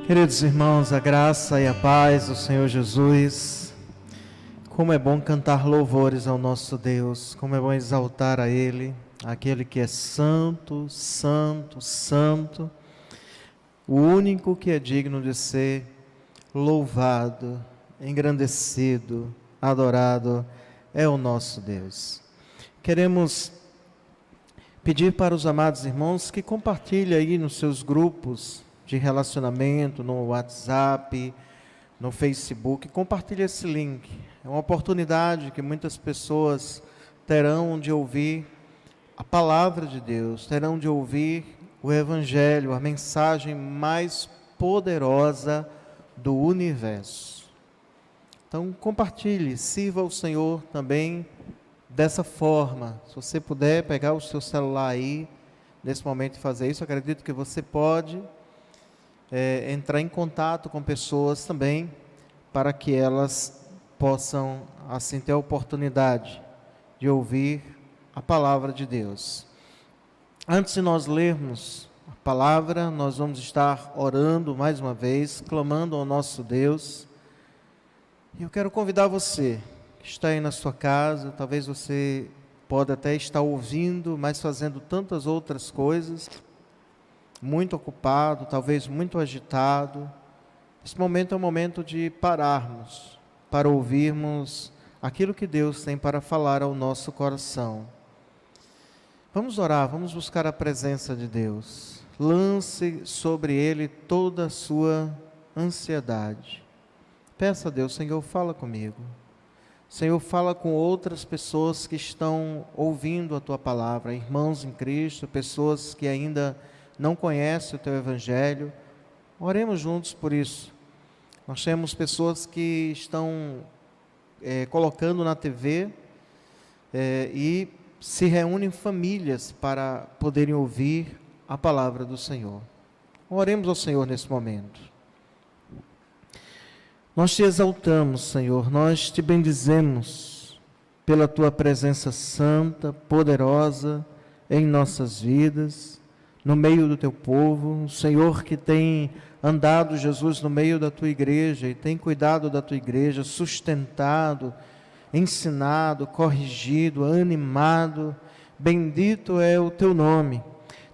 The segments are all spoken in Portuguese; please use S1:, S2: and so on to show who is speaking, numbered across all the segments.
S1: Queridos irmãos, a graça e a paz do Senhor Jesus. Como é bom cantar louvores ao nosso Deus, como é bom exaltar a Ele, aquele que é santo, santo, santo, o único que é digno de ser louvado, engrandecido, adorado, é o nosso Deus. Queremos pedir para os amados irmãos que compartilhem aí nos seus grupos de relacionamento, no WhatsApp, no Facebook, compartilhe esse link. É uma oportunidade que muitas pessoas terão de ouvir a palavra de Deus, terão de ouvir o Evangelho, a mensagem mais poderosa do universo. Então compartilhe, sirva ao Senhor também dessa forma. Se você puder pegar o seu celular aí, nesse momento e fazer isso, eu acredito que você pode entrar em contato com pessoas também, para que elas possam assim ter a oportunidade de ouvir a palavra de Deus. Antes de nós lermos a palavra, nós vamos estar orando mais uma vez, clamando ao nosso Deus. E eu quero convidar você que está aí na sua casa, talvez você pode até estar ouvindo, mas fazendo tantas outras coisas, muito ocupado, talvez muito agitado. Esse momento é um momento de pararmos, para ouvirmos aquilo que Deus tem para falar ao nosso coração. Vamos orar, vamos buscar a presença de Deus. Lance sobre Ele toda a sua ansiedade. Peça a Deus: Senhor, fala comigo. Senhor, fala com outras pessoas que estão ouvindo a Tua palavra, irmãos em Cristo, pessoas que ainda não conhecem o Teu Evangelho. Oremos juntos por isso. Nós temos pessoas que estão colocando na TV e se reúnem famílias para poderem ouvir a palavra do Senhor. Oremos ao Senhor nesse momento. Nós te exaltamos, Senhor, nós te bendizemos pela Tua presença santa, poderosa em nossas vidas, no meio do Teu povo. O Senhor que tem andado, Jesus, no meio da Tua igreja e tem cuidado da Tua igreja, sustentado, ensinado, corrigido, animado. Bendito é o Teu nome.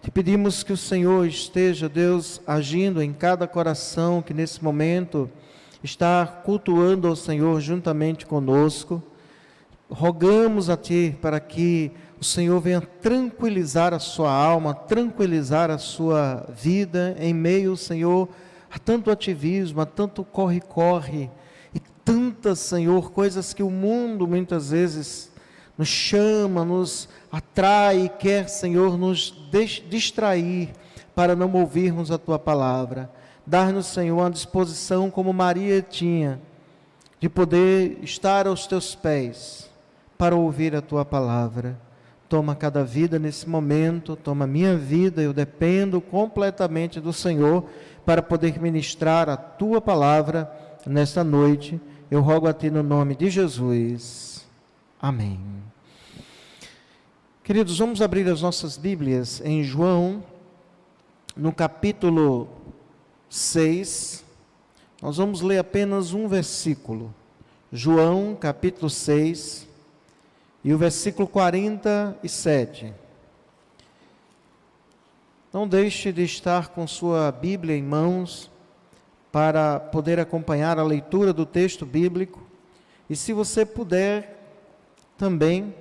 S1: Te pedimos que o Senhor esteja, Deus, agindo em cada coração que nesse momento está cultuando ao Senhor juntamente conosco. Rogamos a Ti para que o Senhor venha tranquilizar a sua alma, tranquilizar a sua vida, em meio, Senhor, a tanto ativismo, a tanto corre-corre, e tantas, Senhor, coisas que o mundo muitas vezes nos chama, nos atrai, quer, Senhor, nos distrair, para não ouvirmos a Tua palavra. Dar-nos, Senhor, uma disposição como Maria tinha, de poder estar aos Teus pés, para ouvir a Tua palavra. Toma cada vida nesse momento, toma minha vida, eu dependo completamente do Senhor, para poder ministrar a Tua palavra nesta noite. Eu rogo a Ti no nome de Jesus. Amém. Queridos, vamos abrir as nossas Bíblias em João, no capítulo 6, nós vamos ler apenas um versículo. João, capítulo 6, e o versículo 47. Não deixe de estar com sua Bíblia em mãos, para poder acompanhar a leitura do texto bíblico, e se você puder também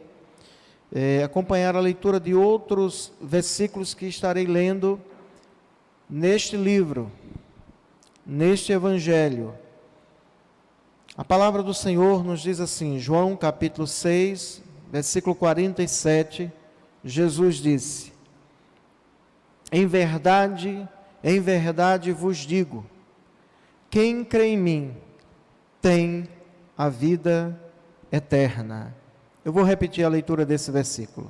S1: acompanhar a leitura de outros versículos que estarei lendo neste livro, neste Evangelho. A palavra do Senhor nos diz assim, João capítulo 6, versículo 47, Jesus disse: em verdade vos digo, quem crê em mim tem a vida eterna. Eu vou repetir a leitura desse versículo.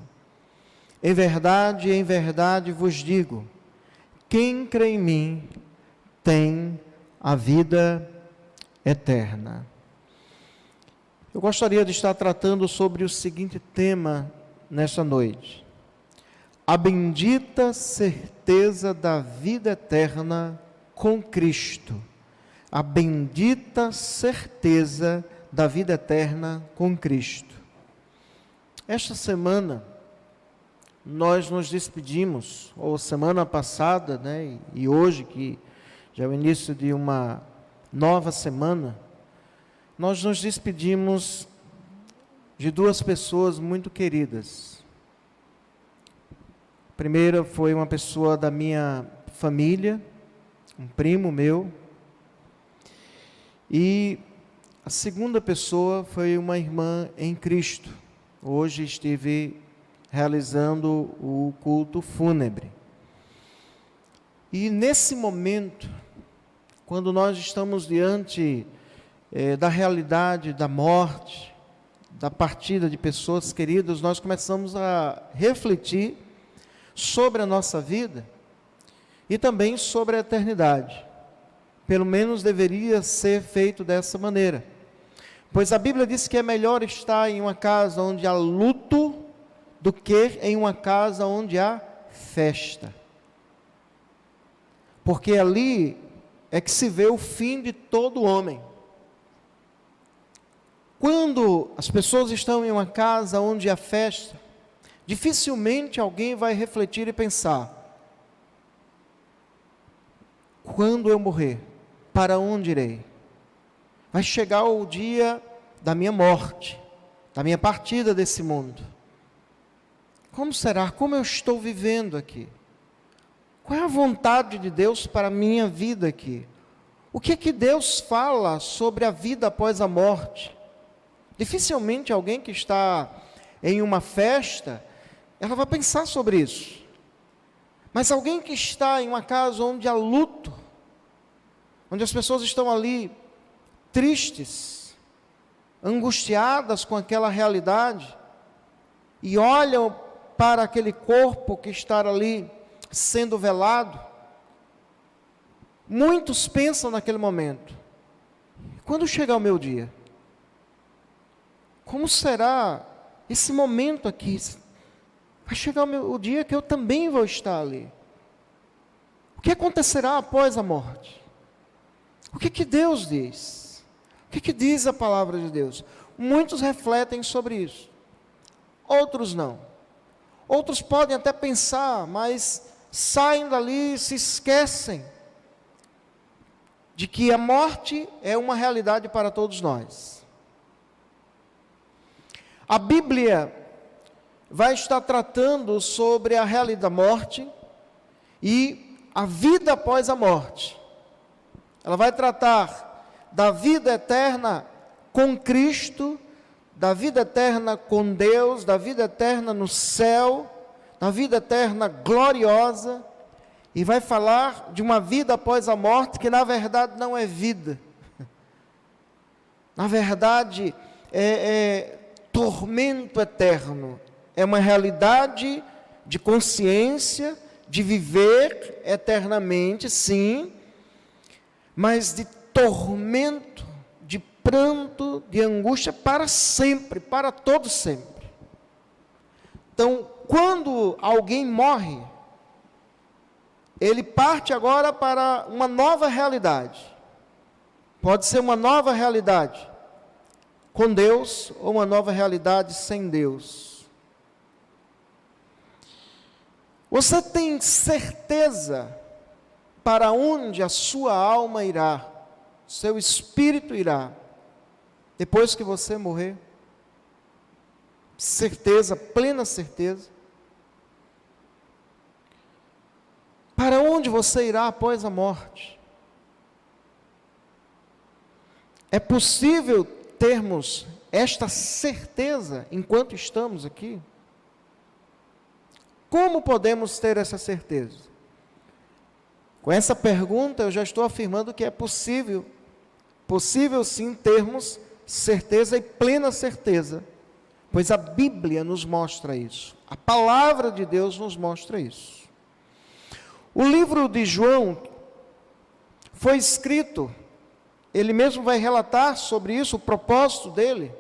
S1: Em verdade vos digo, quem crê em mim tem a vida eterna. Eu gostaria de estar tratando sobre o seguinte tema nesta noite: a bendita certeza da vida eterna com Cristo, a bendita certeza da vida eterna com Cristo. Esta semana, nós nos despedimos, ou semana passada, né, e hoje, que já é o início de uma nova semana, nós nos despedimos de duas pessoas muito queridas. A primeira foi uma pessoa da minha família, um primo meu, e a segunda pessoa foi uma irmã em Cristo. Hoje estive realizando o culto fúnebre. E nesse momento, quando nós estamos diante da realidade da morte, da partida de pessoas queridas, nós começamos a refletir sobre a nossa vida e também sobre a eternidade. Pelo menos deveria ser feito dessa maneira. Pois a Bíblia diz que é melhor estar em uma casa onde há luto do que em uma casa onde há festa. Porque ali é que se vê o fim de todo homem. Quando as pessoas estão em uma casa onde há festa, dificilmente alguém vai refletir e pensar: quando eu morrer, para onde irei? Vai chegar o dia da minha morte, da minha partida desse mundo. Como será? Como eu estou vivendo aqui? Qual é a vontade de Deus para a minha vida aqui? O que é que Deus fala sobre a vida após a morte? Dificilmente alguém que está em uma festa, ela vai pensar sobre isso. Mas alguém que está em uma casa onde há luto, onde as pessoas estão ali tristes, angustiadas com aquela realidade, e olham para aquele corpo que está ali sendo velado, muitos pensam naquele momento: quando chegar o meu dia? Como será esse momento aqui? Vai chegar o dia que eu também vou estar ali. O que acontecerá após a morte? O que Deus diz? O que diz a palavra de Deus? Muitos refletem sobre isso, outros não. Outros podem até pensar, mas saem dali e se esquecem de que a morte é uma realidade para todos nós. A Bíblia vai estar tratando sobre a realidade da morte e a vida após a morte. Ela vai tratar da vida eterna com Cristo, da vida eterna com Deus, da vida eterna no céu, da vida eterna gloriosa, e vai falar de uma vida após a morte que na verdade não é vida. Na verdade é tormento eterno, é uma realidade de consciência, de viver eternamente, sim, mas de tormento, de pranto, de angústia para sempre, para todo sempre. Então, quando alguém morre, ele parte agora para uma nova realidade. Pode ser uma nova realidade com Deus ou uma nova realidade sem Deus. Você tem certeza para onde a sua alma irá, seu espírito irá, depois que você morrer? Certeza, plena certeza. Para onde você irá após a morte? É possível termos esta certeza enquanto estamos aqui? Como podemos ter essa certeza? Com essa pergunta eu já estou afirmando que é possível sim termos certeza e plena certeza, pois a Bíblia nos mostra isso, a palavra de Deus nos mostra isso. O livro de João foi escrito, ele mesmo vai relatar sobre isso, o propósito dele,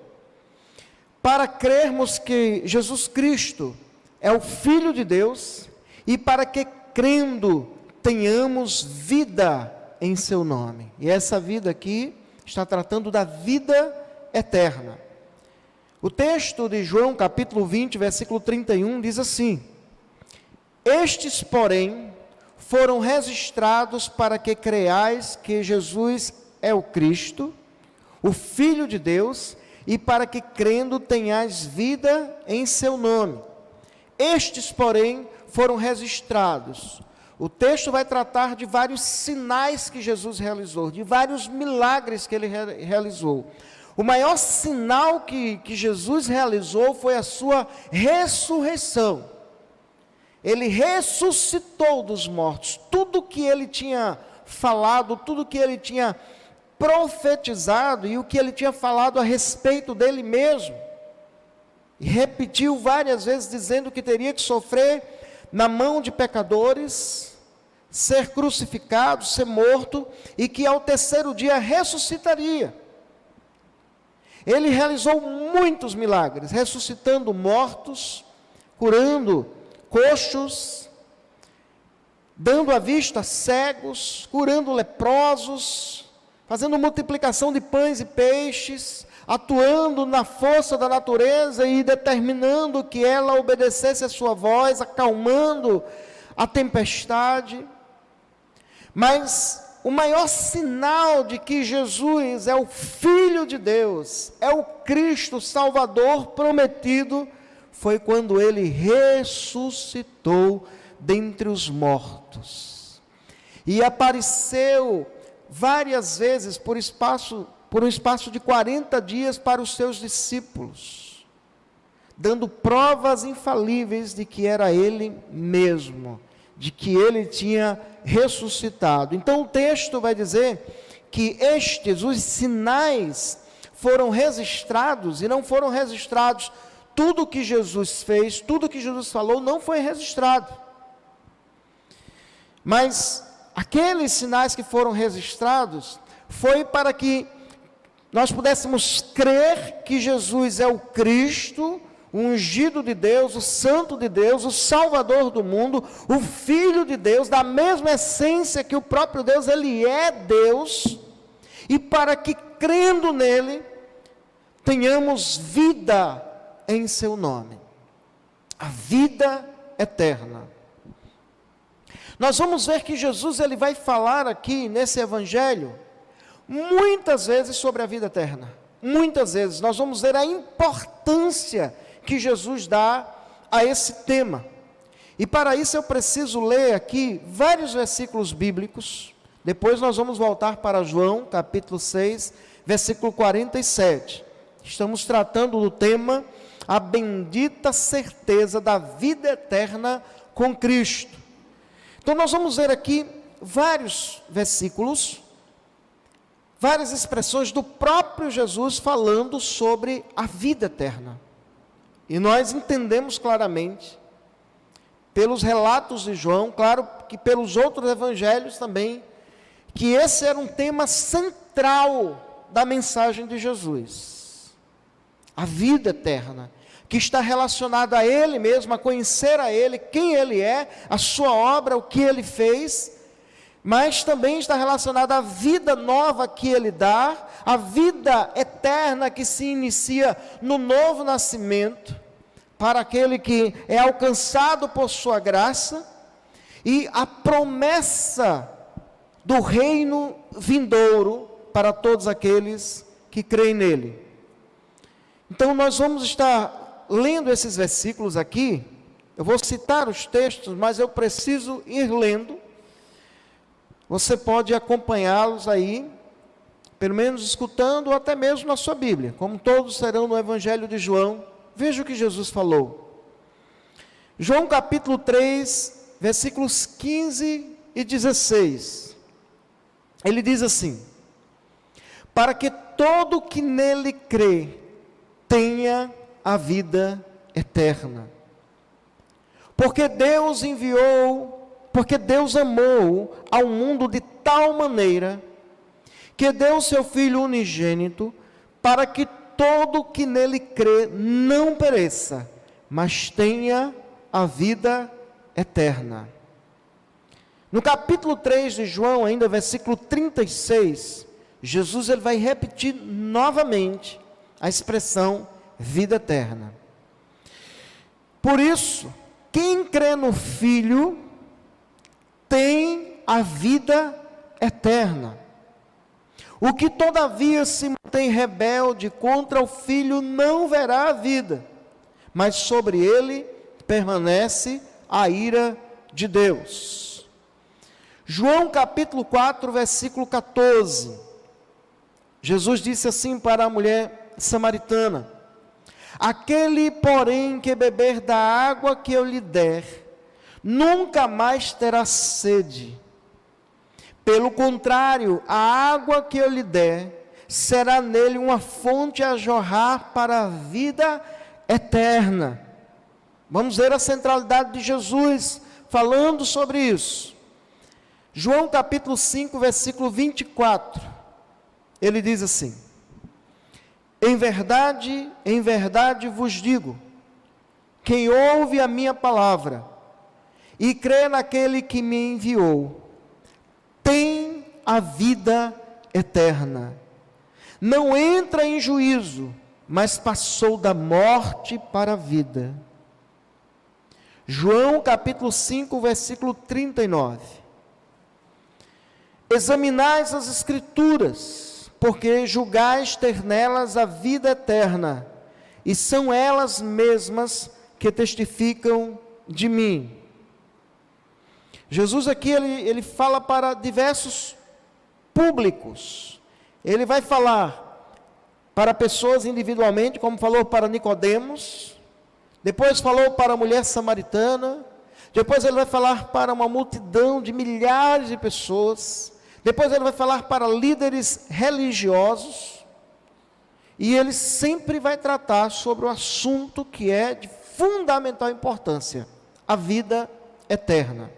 S1: para crermos que Jesus Cristo é o Filho de Deus, e para que crendo tenhamos vida em seu nome. E essa vida aqui está tratando da vida eterna. O texto de João, capítulo 20, versículo 31, diz assim: estes, porém, foram registrados para que creiais que Jesus é o Cristo, o Filho de Deus, e para que crendo tenhais vida em seu nome. Estes, porém, foram registrados. O texto vai tratar de vários sinais que Jesus realizou, de vários milagres que ele realizou. O maior sinal que Jesus realizou foi a sua ressurreição. Ele ressuscitou dos mortos. Tudo que ele tinha falado, tudo que ele tinha profetizado e o que ele tinha falado a respeito dele mesmo. E repetiu várias vezes dizendo que teria que sofrer na mão de pecadores, ser crucificado, ser morto e que ao terceiro dia ressuscitaria. Ele realizou muitos milagres, ressuscitando mortos, curando coxos, dando a vista a cegos, curando leprosos, fazendo multiplicação de pães e peixes, atuando na força da natureza e determinando que ela obedecesse a sua voz, acalmando a tempestade. Mas o maior sinal de que Jesus é o Filho de Deus, é o Cristo Salvador prometido, foi quando ele ressuscitou dentre os mortos. E apareceu várias vezes por um espaço de 40 dias para os seus discípulos, dando provas infalíveis de que era ele mesmo, de que ele tinha ressuscitado. Então o texto vai dizer que os sinais foram registrados, e não foram registrados tudo que Jesus fez, tudo que Jesus falou, não foi registrado. Mas aqueles sinais que foram registrados, foi para que nós pudéssemos crer que Jesus é o Cristo, o ungido de Deus, o santo de Deus, o salvador do mundo, o Filho de Deus, da mesma essência que o próprio Deus, ele é Deus, e para que crendo nele, tenhamos vida em seu nome, a vida eterna. Nós vamos ver que Jesus ele vai falar aqui nesse evangelho muitas vezes sobre a vida eterna. Muitas vezes nós vamos ver a importância que Jesus dá a esse tema. E para isso eu preciso ler aqui vários versículos bíblicos. Depois nós vamos voltar para João, capítulo 6, versículo 47. Estamos tratando do tema a bendita certeza da vida eterna com Cristo. Então nós vamos ver aqui vários versículos, várias expressões do próprio Jesus falando sobre a vida eterna. E nós entendemos claramente, pelos relatos de João, claro que pelos outros evangelhos também, que esse era um tema central da mensagem de Jesus. A vida eterna, que está relacionada a Ele mesmo, a conhecer a Ele, quem Ele é, a sua obra, o que Ele fez, mas também está relacionada à vida nova que Ele dá, a vida eterna que se inicia no novo nascimento, para aquele que é alcançado por sua graça, e a promessa do reino vindouro para todos aqueles que creem nele. Então nós vamos estar lendo esses versículos aqui. Eu vou citar os textos, mas eu preciso ir lendo. Você pode acompanhá-los aí, pelo menos escutando, ou até mesmo na sua Bíblia, como todos serão no Evangelho de João. Veja o que Jesus falou. João capítulo 3, versículos 15 e 16. Ele diz assim: para que todo que nele crê tenha a vida eterna. Porque Deus amou ao mundo de tal maneira, que deu seu Filho unigênito, para que todo que nele crê não pereça, mas tenha a vida eterna. No capítulo 3 de João, ainda versículo 36, Jesus ele vai repetir novamente a expressão vida eterna. Por isso, quem crê no Filho tem a vida eterna. O que todavia se mantém rebelde contra o Filho não verá a vida, mas sobre ele permanece a ira de Deus. João capítulo 4, versículo 14. Jesus disse assim para a mulher samaritana: aquele, porém, que beber da água que eu lhe der, nunca mais terá sede. Pelo contrário, a água que eu lhe der, será nele uma fonte a jorrar para a vida eterna. Vamos ver a centralidade de Jesus falando sobre isso. João capítulo 5, versículo 24, ele diz assim: em verdade vos digo, quem ouve a minha palavra e crê naquele que me enviou, tem a vida eterna. Não entra em juízo, mas passou da morte para a vida. João capítulo 5, versículo 39. Examinais as Escrituras, porque julgais ter nelas a vida eterna, e são elas mesmas que testificam de mim. Jesus aqui, ele fala para diversos públicos. Ele vai falar para pessoas individualmente, como falou para Nicodemos, depois falou para a mulher samaritana, depois ele vai falar para uma multidão de milhares de pessoas, depois ele vai falar para líderes religiosos, e ele sempre vai tratar sobre o assunto que é de fundamental importância: a vida eterna.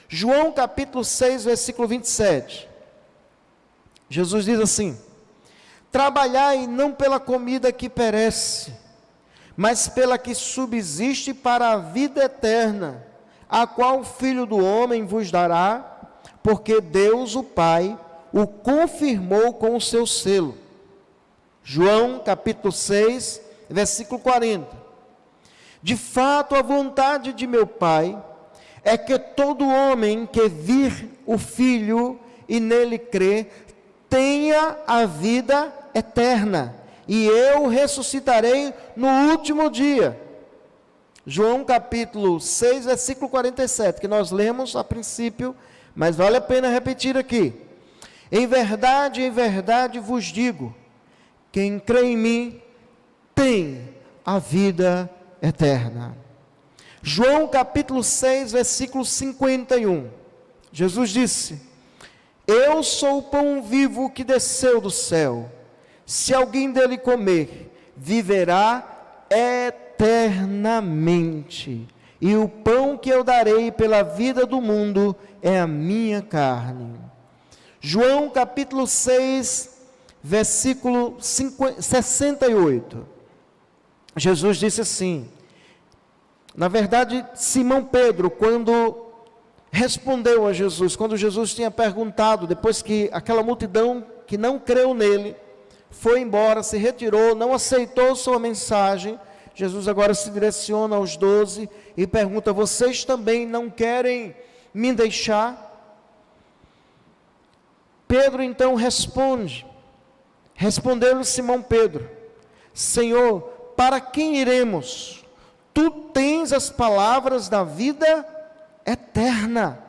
S1: João capítulo 6, versículo 27, Jesus diz assim: trabalhai não pela comida que perece, mas pela que subsiste para a vida eterna, a qual o Filho do Homem vos dará, porque Deus o Pai o confirmou com o seu selo. João capítulo 6, versículo 40. De fato, a vontade de meu Pai é que todo homem que vir o Filho e nele crê, tenha a vida eterna, e eu ressuscitarei no último dia. João capítulo 6, versículo 47, que nós lemos a princípio, mas vale a pena repetir aqui. Em verdade vos digo, quem crê em mim, tem a vida eterna. João capítulo 6, versículo 51, Jesus disse: eu sou o pão vivo que desceu do céu, se alguém dele comer, viverá eternamente, e o pão que eu darei pela vida do mundo é a minha carne. João capítulo 6, versículo 68, Jesus disse assim, na verdade, Simão Pedro, quando respondeu a Jesus, quando Jesus tinha perguntado, depois que aquela multidão que não creu nele, foi embora, se retirou, não aceitou sua mensagem, Jesus agora se direciona aos 12 e pergunta: vocês também não querem me deixar? Pedro então respondeu-lhe Simão Pedro: Senhor, para quem iremos? Tu tens as palavras da vida eterna.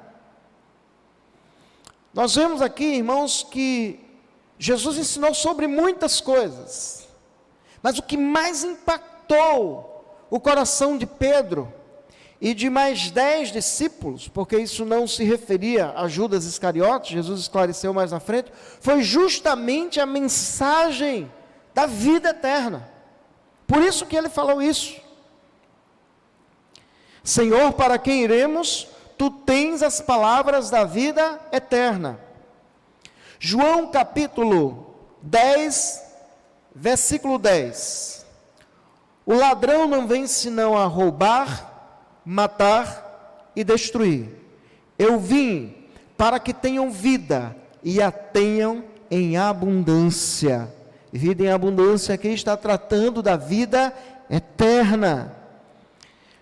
S1: Nós vemos aqui, irmãos, que Jesus ensinou sobre muitas coisas, mas o que mais impactou o coração de Pedro e de mais 10 discípulos, porque isso não se referia a Judas Iscariotes, Jesus esclareceu mais na frente, foi justamente a mensagem da vida eterna. Por isso que ele falou isso. Senhor, para quem iremos? Tu tens as palavras da vida eterna. João capítulo 10, versículo 10. O ladrão não vem senão a roubar, matar e destruir. Eu vim para que tenham vida e a tenham em abundância. Vida em abundância aqui está tratando da vida eterna.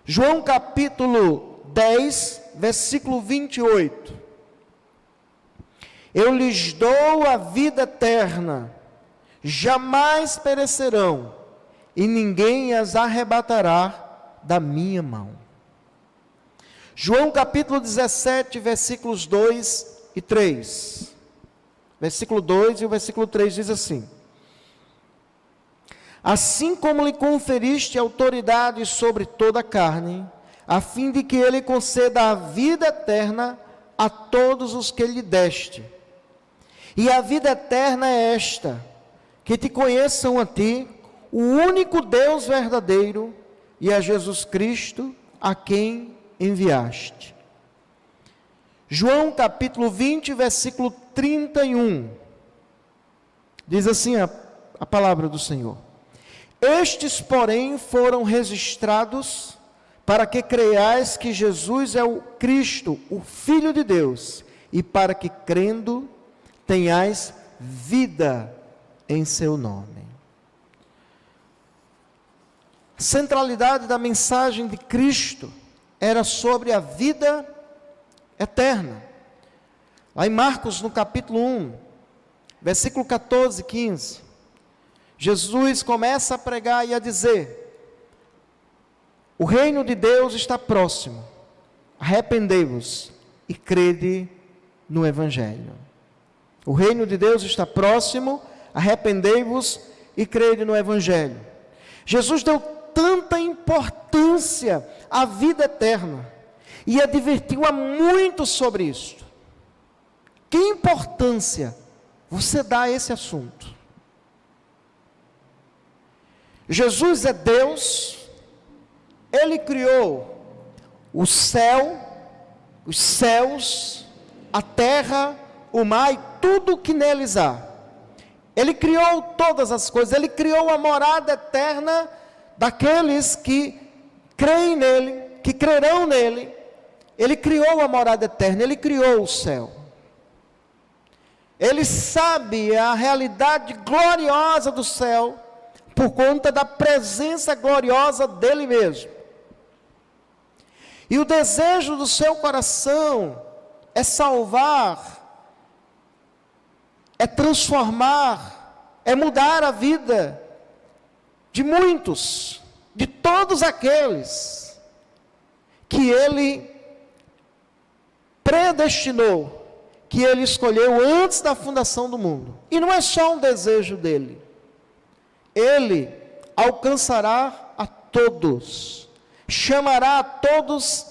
S1: João capítulo 10, versículo 28. Eu lhes dou a vida eterna, jamais perecerão, e ninguém as arrebatará da minha mão. João capítulo 17, versículos 2 e 3. Versículo 2 e o versículo 3 diz assim: assim como lhe conferiste autoridade sobre toda a carne, a fim de que ele conceda a vida eterna a todos os que lhe deste. E a vida eterna é esta, que te conheçam a ti, o único Deus verdadeiro, e a Jesus Cristo, a quem enviaste. João capítulo 20, versículo 31. Diz assim a palavra do Senhor: estes, porém, foram registrados para que creiais que Jesus é o Cristo, o Filho de Deus, e para que, crendo, tenhais vida em seu nome. A centralidade da mensagem de Cristo era sobre a vida eterna. Lá em Marcos, no capítulo 1, versículo 14 e 15, Jesus começa a pregar e a dizer: o reino de Deus está próximo, arrependei-vos e crede no Evangelho. O reino de Deus está próximo, arrependei-vos e crede no Evangelho. Jesus deu tanta importância à vida eterna e advertiu a muitos sobre isso. Que importância você dá a esse assunto? Jesus é Deus, Ele criou o céu, os céus, a terra, o mar e tudo que neles há. Ele criou todas as coisas, Ele criou a morada eterna daqueles que creem nele, que crerão nele. Ele criou a morada eterna, Ele criou o céu. Ele sabe a realidade gloriosa do céu, por conta da presença gloriosa dele mesmo. E o desejo do seu coração é salvar, é transformar, é mudar a vida de muitos, de todos aqueles que ele predestinou, que ele escolheu antes da fundação do mundo. E não é só um desejo dele. Ele alcançará a todos, chamará a todos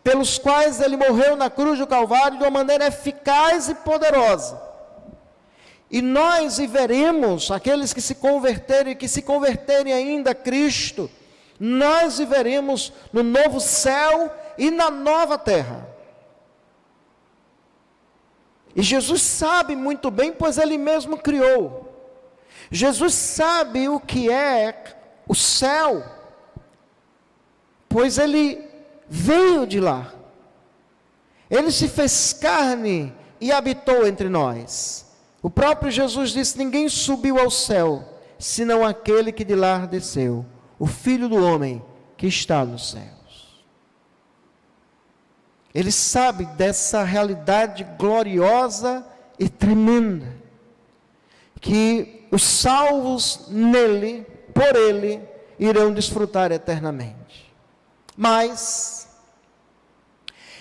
S1: pelos quais ele morreu na cruz do Calvário de uma maneira eficaz e poderosa. E nós viveremos, aqueles que se converterem, que se converterem ainda a Cristo, nós viveremos no novo céu e na nova terra. E Jesus sabe muito bem, pois Ele mesmo criou. Jesus sabe o que é o céu, pois Ele veio de lá. Ele se fez carne e habitou entre nós. O próprio Jesus disse: ninguém subiu ao céu, senão aquele que de lá desceu, o Filho do homem que está nos céus. Ele sabe dessa realidade gloriosa e tremenda, que os salvos nele, por ele, irão desfrutar eternamente. Mas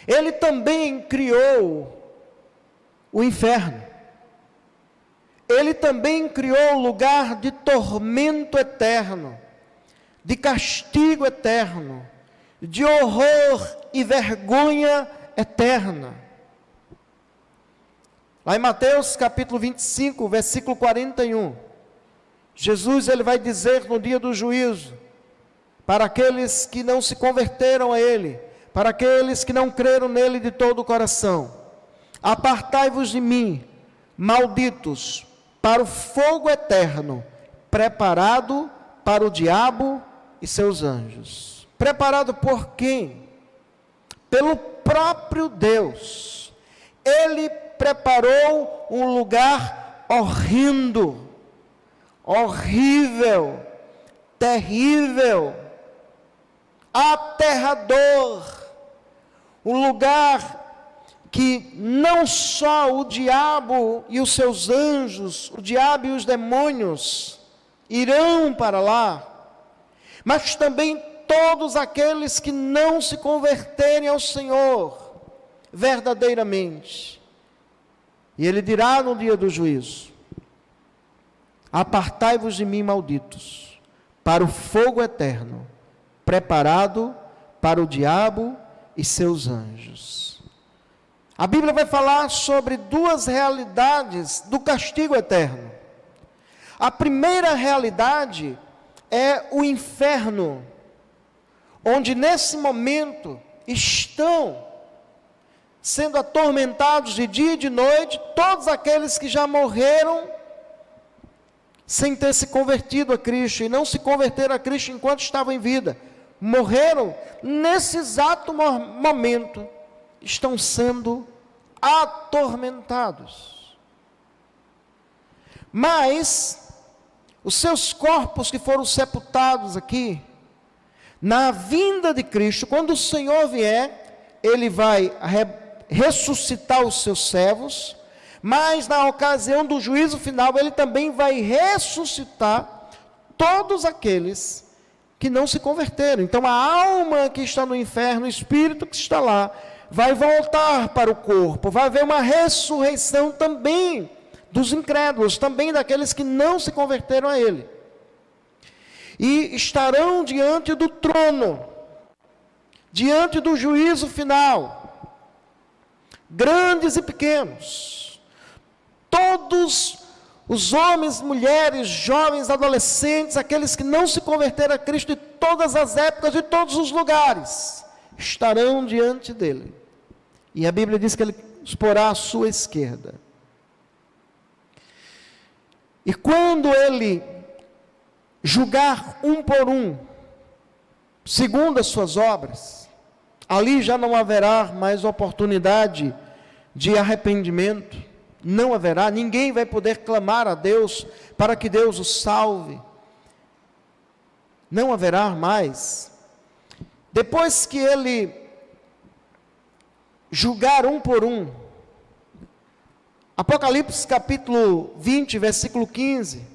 S1: ele também criou o inferno. Ele também criou o lugar de tormento eterno, de castigo eterno, de horror e vergonha eterna. Lá em Mateus capítulo 25, versículo 41, Jesus ele vai dizer no dia do juízo, para aqueles que não se converteram a Ele, para aqueles que não creram nele de todo o coração: apartai-vos de mim, malditos, para o fogo eterno, preparado para o diabo e seus anjos. Preparado por quem? Pelo próprio Deus, Ele preparou um lugar horrendo, horrível, terrível, aterrador, um lugar que não só o diabo e os seus anjos, o diabo e os demônios irão para lá, mas também todos aqueles que não se converterem ao Senhor verdadeiramente. E Ele dirá no dia do juízo: apartai-vos de mim, malditos, para o fogo eterno, preparado para o diabo e seus anjos. A Bíblia vai falar sobre duas realidades do castigo eterno. A primeira realidade é o inferno, onde nesse momento estão sendo atormentados de dia e de noite todos aqueles que já morreram sem ter se convertido a Cristo, e não se converteram a Cristo enquanto estavam em vida. Morreram nesse exato momento, estão sendo atormentados. Mas os seus corpos que foram sepultados aqui, na vinda de Cristo, quando o Senhor vier, Ele vai ressuscitar os seus servos, mas na ocasião do juízo final, Ele também vai ressuscitar todos aqueles que não se converteram. Então a alma que está no inferno, o espírito que está lá, vai voltar para o corpo, vai haver uma ressurreição também dos incrédulos, também daqueles que não se converteram a Ele. E estarão diante do trono, diante do juízo final, grandes e pequenos, todos os homens, mulheres, jovens, adolescentes, aqueles que não se converteram a Cristo de todas as épocas, de todos os lugares, estarão diante dele. E a Bíblia diz que Ele os porá à sua esquerda. E quando Ele julgar um por um, segundo as suas obras, ali já não haverá mais oportunidade de arrependimento, não haverá, ninguém vai poder clamar a Deus para que Deus o salve, não haverá mais. Depois que Ele julgar um por um, Apocalipse capítulo 20, versículo 15,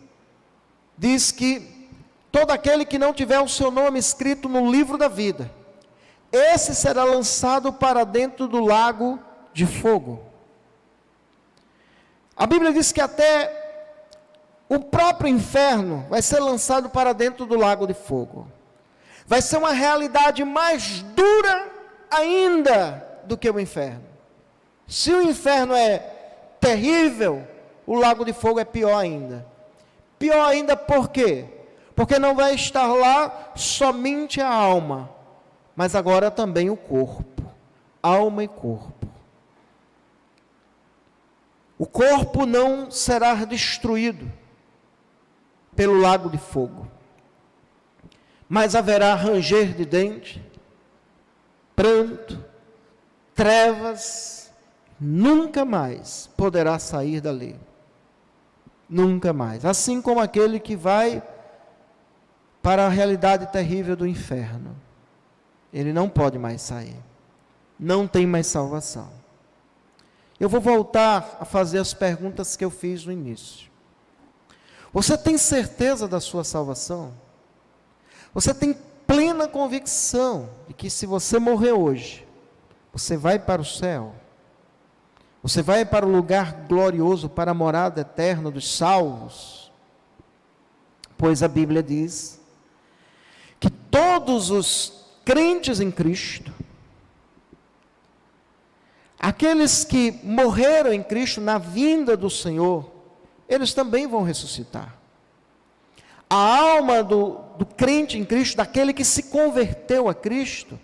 S1: diz que todo aquele que não tiver o seu nome escrito no livro da vida, esse será lançado para dentro do lago de fogo. A Bíblia diz que até o próprio inferno vai ser lançado para dentro do lago de fogo. Vai ser uma realidade mais dura ainda do que o inferno. Se o inferno é terrível, o lago de fogo é pior ainda. Pior ainda por quê? Porque não vai estar lá somente a alma, mas agora também o corpo, alma e corpo. O corpo não será destruído pelo lago de fogo, mas haverá ranger de dente, pranto, trevas, nunca mais poderá sair dali. Nunca mais. Assim como aquele que vai para a realidade terrível do inferno, ele não pode mais sair, não tem mais salvação. Eu vou voltar a fazer as perguntas que eu fiz no início. Você tem certeza da sua salvação? Você tem plena convicção de que se você morrer hoje, você vai para o céu? Você vai para o lugar glorioso, para a morada eterna dos salvos? Pois a Bíblia diz que todos os crentes em Cristo, aqueles que morreram em Cristo na vinda do Senhor, eles também vão ressuscitar. A alma do crente em Cristo, daquele que se converteu a Cristo,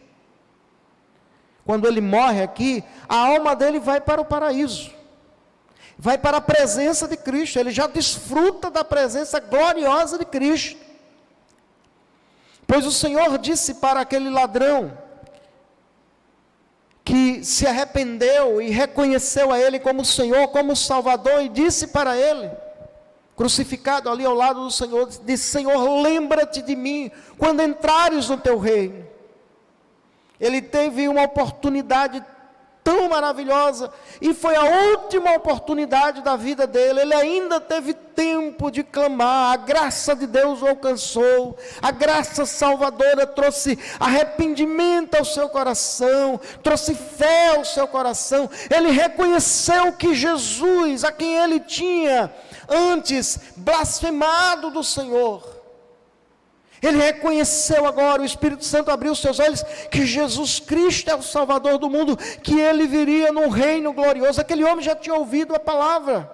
S1: quando ele morre aqui, a alma dele vai para o paraíso, vai para a presença de Cristo, ele já desfruta da presença gloriosa de Cristo. Pois o Senhor disse para aquele ladrão, que se arrependeu e reconheceu a Ele como Senhor, como Salvador, e disse para Ele, crucificado ali ao lado do Senhor, disse: Senhor, lembra-te de mim quando entrares no teu reino. Ele teve uma oportunidade tão maravilhosa, e foi a última oportunidade da vida dele. Ele ainda teve tempo de clamar, a graça de Deus o alcançou, a graça salvadora trouxe arrependimento ao seu coração, trouxe fé ao seu coração. Ele reconheceu que Jesus, a quem ele tinha antes blasfemado do Senhor, ele reconheceu agora, o Espírito Santo abriu os seus olhos, que Jesus Cristo é o Salvador do mundo, que ele viria num reino glorioso. Aquele homem já tinha ouvido a palavra,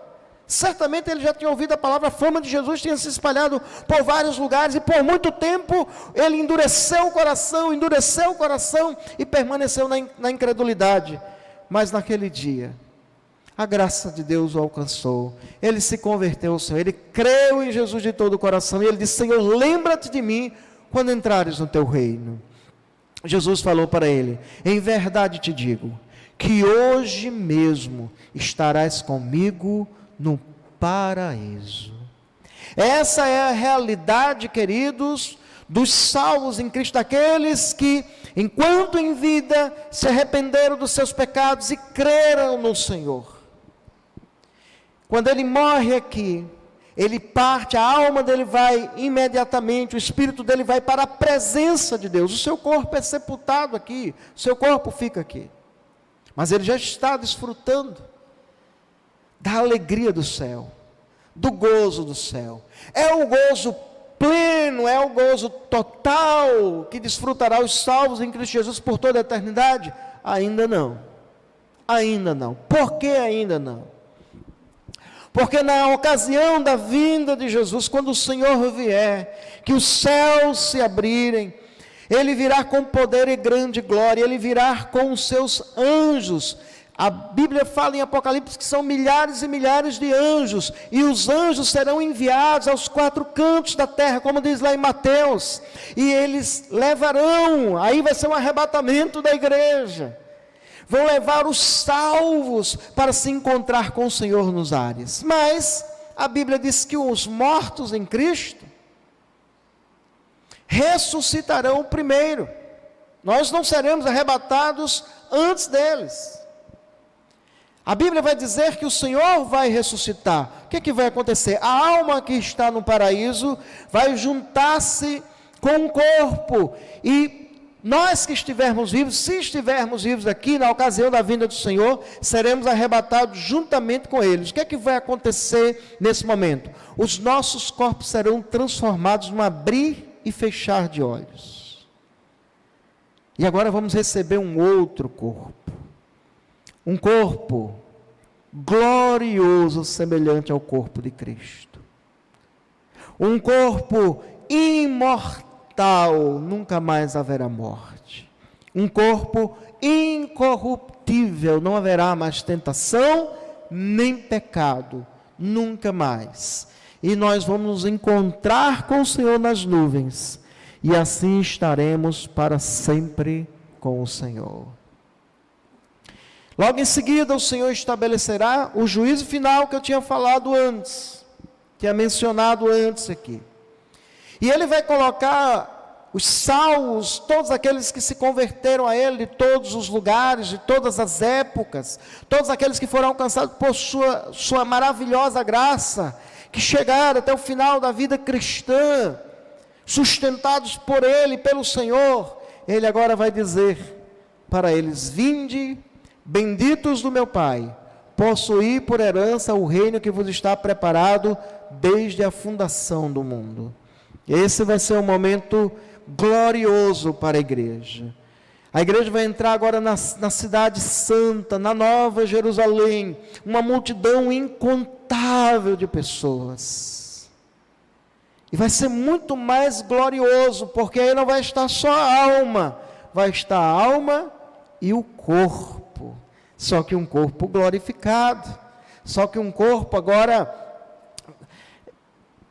S1: certamente ele já tinha ouvido a palavra, a fama de Jesus tinha se espalhado por vários lugares, e por muito tempo ele endureceu o coração e permaneceu na incredulidade. Mas naquele dia, a graça de Deus o alcançou, ele se converteu ao Senhor, ele creu em Jesus de todo o coração, e ele disse: Senhor, lembra-te de mim quando entrares no teu reino. Jesus falou para ele: em verdade te digo, que hoje mesmo estarás comigo no paraíso. Essa é a realidade, queridos, dos salvos em Cristo, daqueles que, enquanto em vida, se arrependeram dos seus pecados e creram no Senhor. Quando ele morre aqui, ele parte, a alma dele vai imediatamente, o espírito dele vai para a presença de Deus. O seu corpo é sepultado aqui, o seu corpo fica aqui, mas ele já está desfrutando da alegria do céu, do gozo do céu. É o gozo pleno, é o gozo total que desfrutará os salvos em Cristo Jesus por toda a eternidade? Ainda não, ainda não. Por que ainda não? Porque na ocasião da vinda de Jesus, quando o Senhor vier, que os céus se abrirem, ele virá com poder e grande glória, ele virá com os seus anjos. A Bíblia fala em Apocalipse que são milhares e milhares de anjos, e os anjos serão enviados aos 4 cantos da terra, como diz lá em Mateus, e eles levarão, aí vai ser um arrebatamento da igreja, vão levar os salvos para se encontrar com o Senhor nos ares. Mas a Bíblia diz que os mortos em Cristo ressuscitarão primeiro. Nós não seremos arrebatados antes deles. A Bíblia vai dizer que o Senhor vai ressuscitar. O que vai acontecer? A alma que está no paraíso vai juntar-se com o corpo, e nós que estivermos vivos, se estivermos vivos aqui na ocasião da vinda do Senhor, seremos arrebatados juntamente com eles. O que vai acontecer nesse momento? Os nossos corpos serão transformados num abrir e fechar de olhos. E agora vamos receber um outro corpo, um corpo glorioso, semelhante ao corpo de Cristo, um corpo imortal, nunca mais haverá morte, um corpo incorruptível, não haverá mais tentação, nem pecado, nunca mais, e nós vamos nos encontrar com o Senhor nas nuvens, e assim estaremos para sempre com o Senhor. Logo em seguida o Senhor estabelecerá o juízo final que eu tinha falado antes, tinha mencionado antes aqui. E ele vai colocar os salvos, todos aqueles que se converteram a ele, de todos os lugares, de todas as épocas, todos aqueles que foram alcançados por sua maravilhosa graça, que chegaram até o final da vida cristã, sustentados por ele, pelo Senhor. Ele agora vai dizer para eles: vinde, benditos do meu Pai, possuí por herança o reino que vos está preparado desde a fundação do mundo. Esse vai ser um momento glorioso para a igreja. A igreja vai entrar agora na cidade santa, na Nova Jerusalém, uma multidão incontável de pessoas. E vai ser muito mais glorioso, porque aí não vai estar só a alma, vai estar a alma e o corpo. Só que um corpo glorificado, só que um corpo agora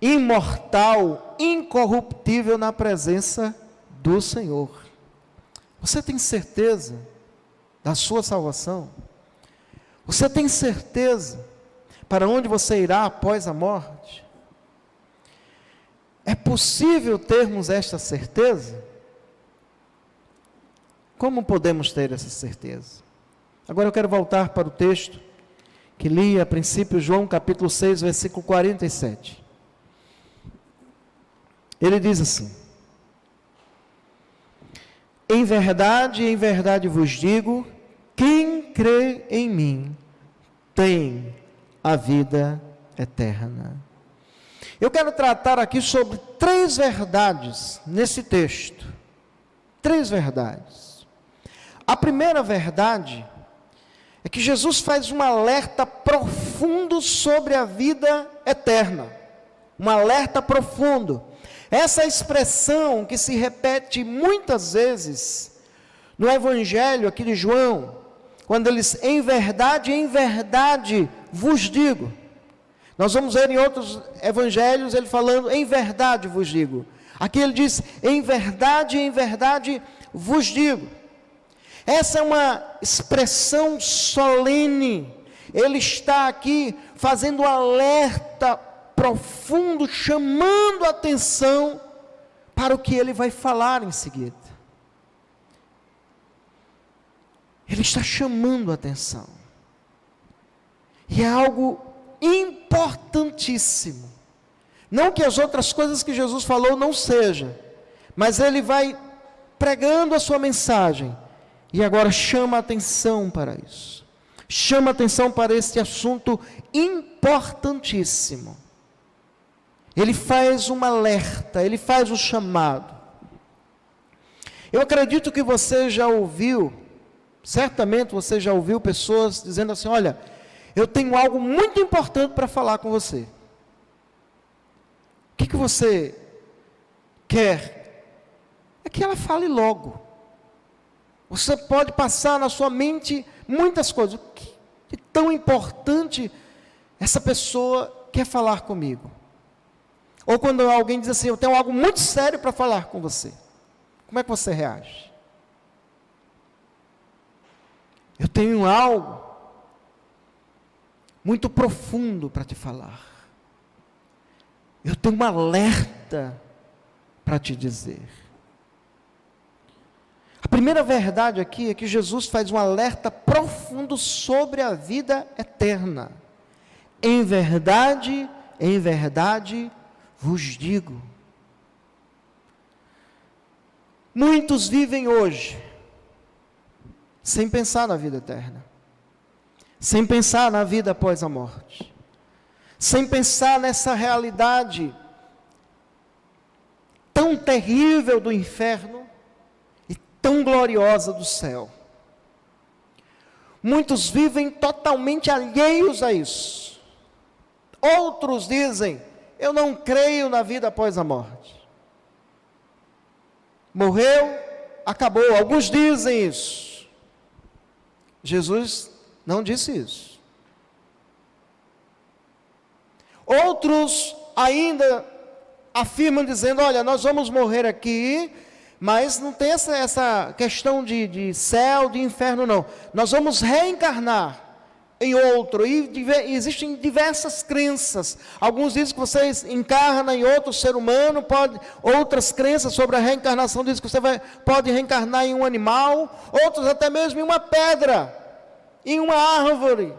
S1: imortal, incorruptível na presença do Senhor. Você tem certeza da sua salvação? Você tem certeza para onde você irá após a morte? É possível termos esta certeza? Como podemos ter essa certeza? Agora eu quero voltar para o texto que li a princípio, João capítulo 6, versículo 47. Ele diz assim: em verdade vos digo, quem crê em mim tem a vida eterna. Eu quero tratar aqui sobre 3 verdades nesse texto. 3 verdades. A primeira verdade é que Jesus faz um alerta profundo sobre a vida eterna. Um alerta profundo. Essa expressão que se repete muitas vezes no Evangelho aqui de João, quando eles, em verdade vos digo. Nós vamos ver em outros evangelhos ele falando, em verdade vos digo. Aqui ele diz, em verdade vos digo. Essa é uma expressão solene. Ele está aqui fazendo um alerta profundo, chamando a atenção para o que ele vai falar em seguida. Ele está chamando a atenção. E é algo importantíssimo. Não que as outras coisas que Jesus falou não sejam, mas ele vai pregando a sua mensagem e agora chama a atenção para isso. Chama a atenção para este assunto importantíssimo. Ele faz um alerta, ele faz um chamado. Eu acredito que você já ouviu, certamente você já ouviu pessoas dizendo assim, olha, eu tenho algo muito importante para falar com você. O que você quer? É que ela fale logo. Você pode passar na sua mente muitas coisas. O que é tão importante essa pessoa quer falar comigo? Ou quando alguém diz assim, eu tenho algo muito sério para falar com você. Como é que você reage? Eu tenho algo muito profundo para te falar. Eu tenho um alerta para te dizer. A primeira verdade aqui é que Jesus faz um alerta profundo sobre a vida eterna. Em verdade vos digo. Muitos vivem hoje sem pensar na vida eterna, sem pensar na vida após a morte, sem pensar nessa realidade tão terrível do inferno e tão gloriosa do céu. Muitos vivem totalmente alheios a isso. Outros dizem, eu não creio na vida após a morte. Morreu, acabou. Alguns dizem isso. Jesus não disse isso. Outros ainda afirmam dizendo, olha, nós vamos morrer aqui, mas não tem essa questão de céu, de inferno não. Nós vamos reencarnar em outro, e existem diversas crenças. Alguns dizem que você encarna em outro ser humano, outras crenças sobre a reencarnação dizem que você pode reencarnar em um animal, outros até mesmo em uma pedra, em uma árvore,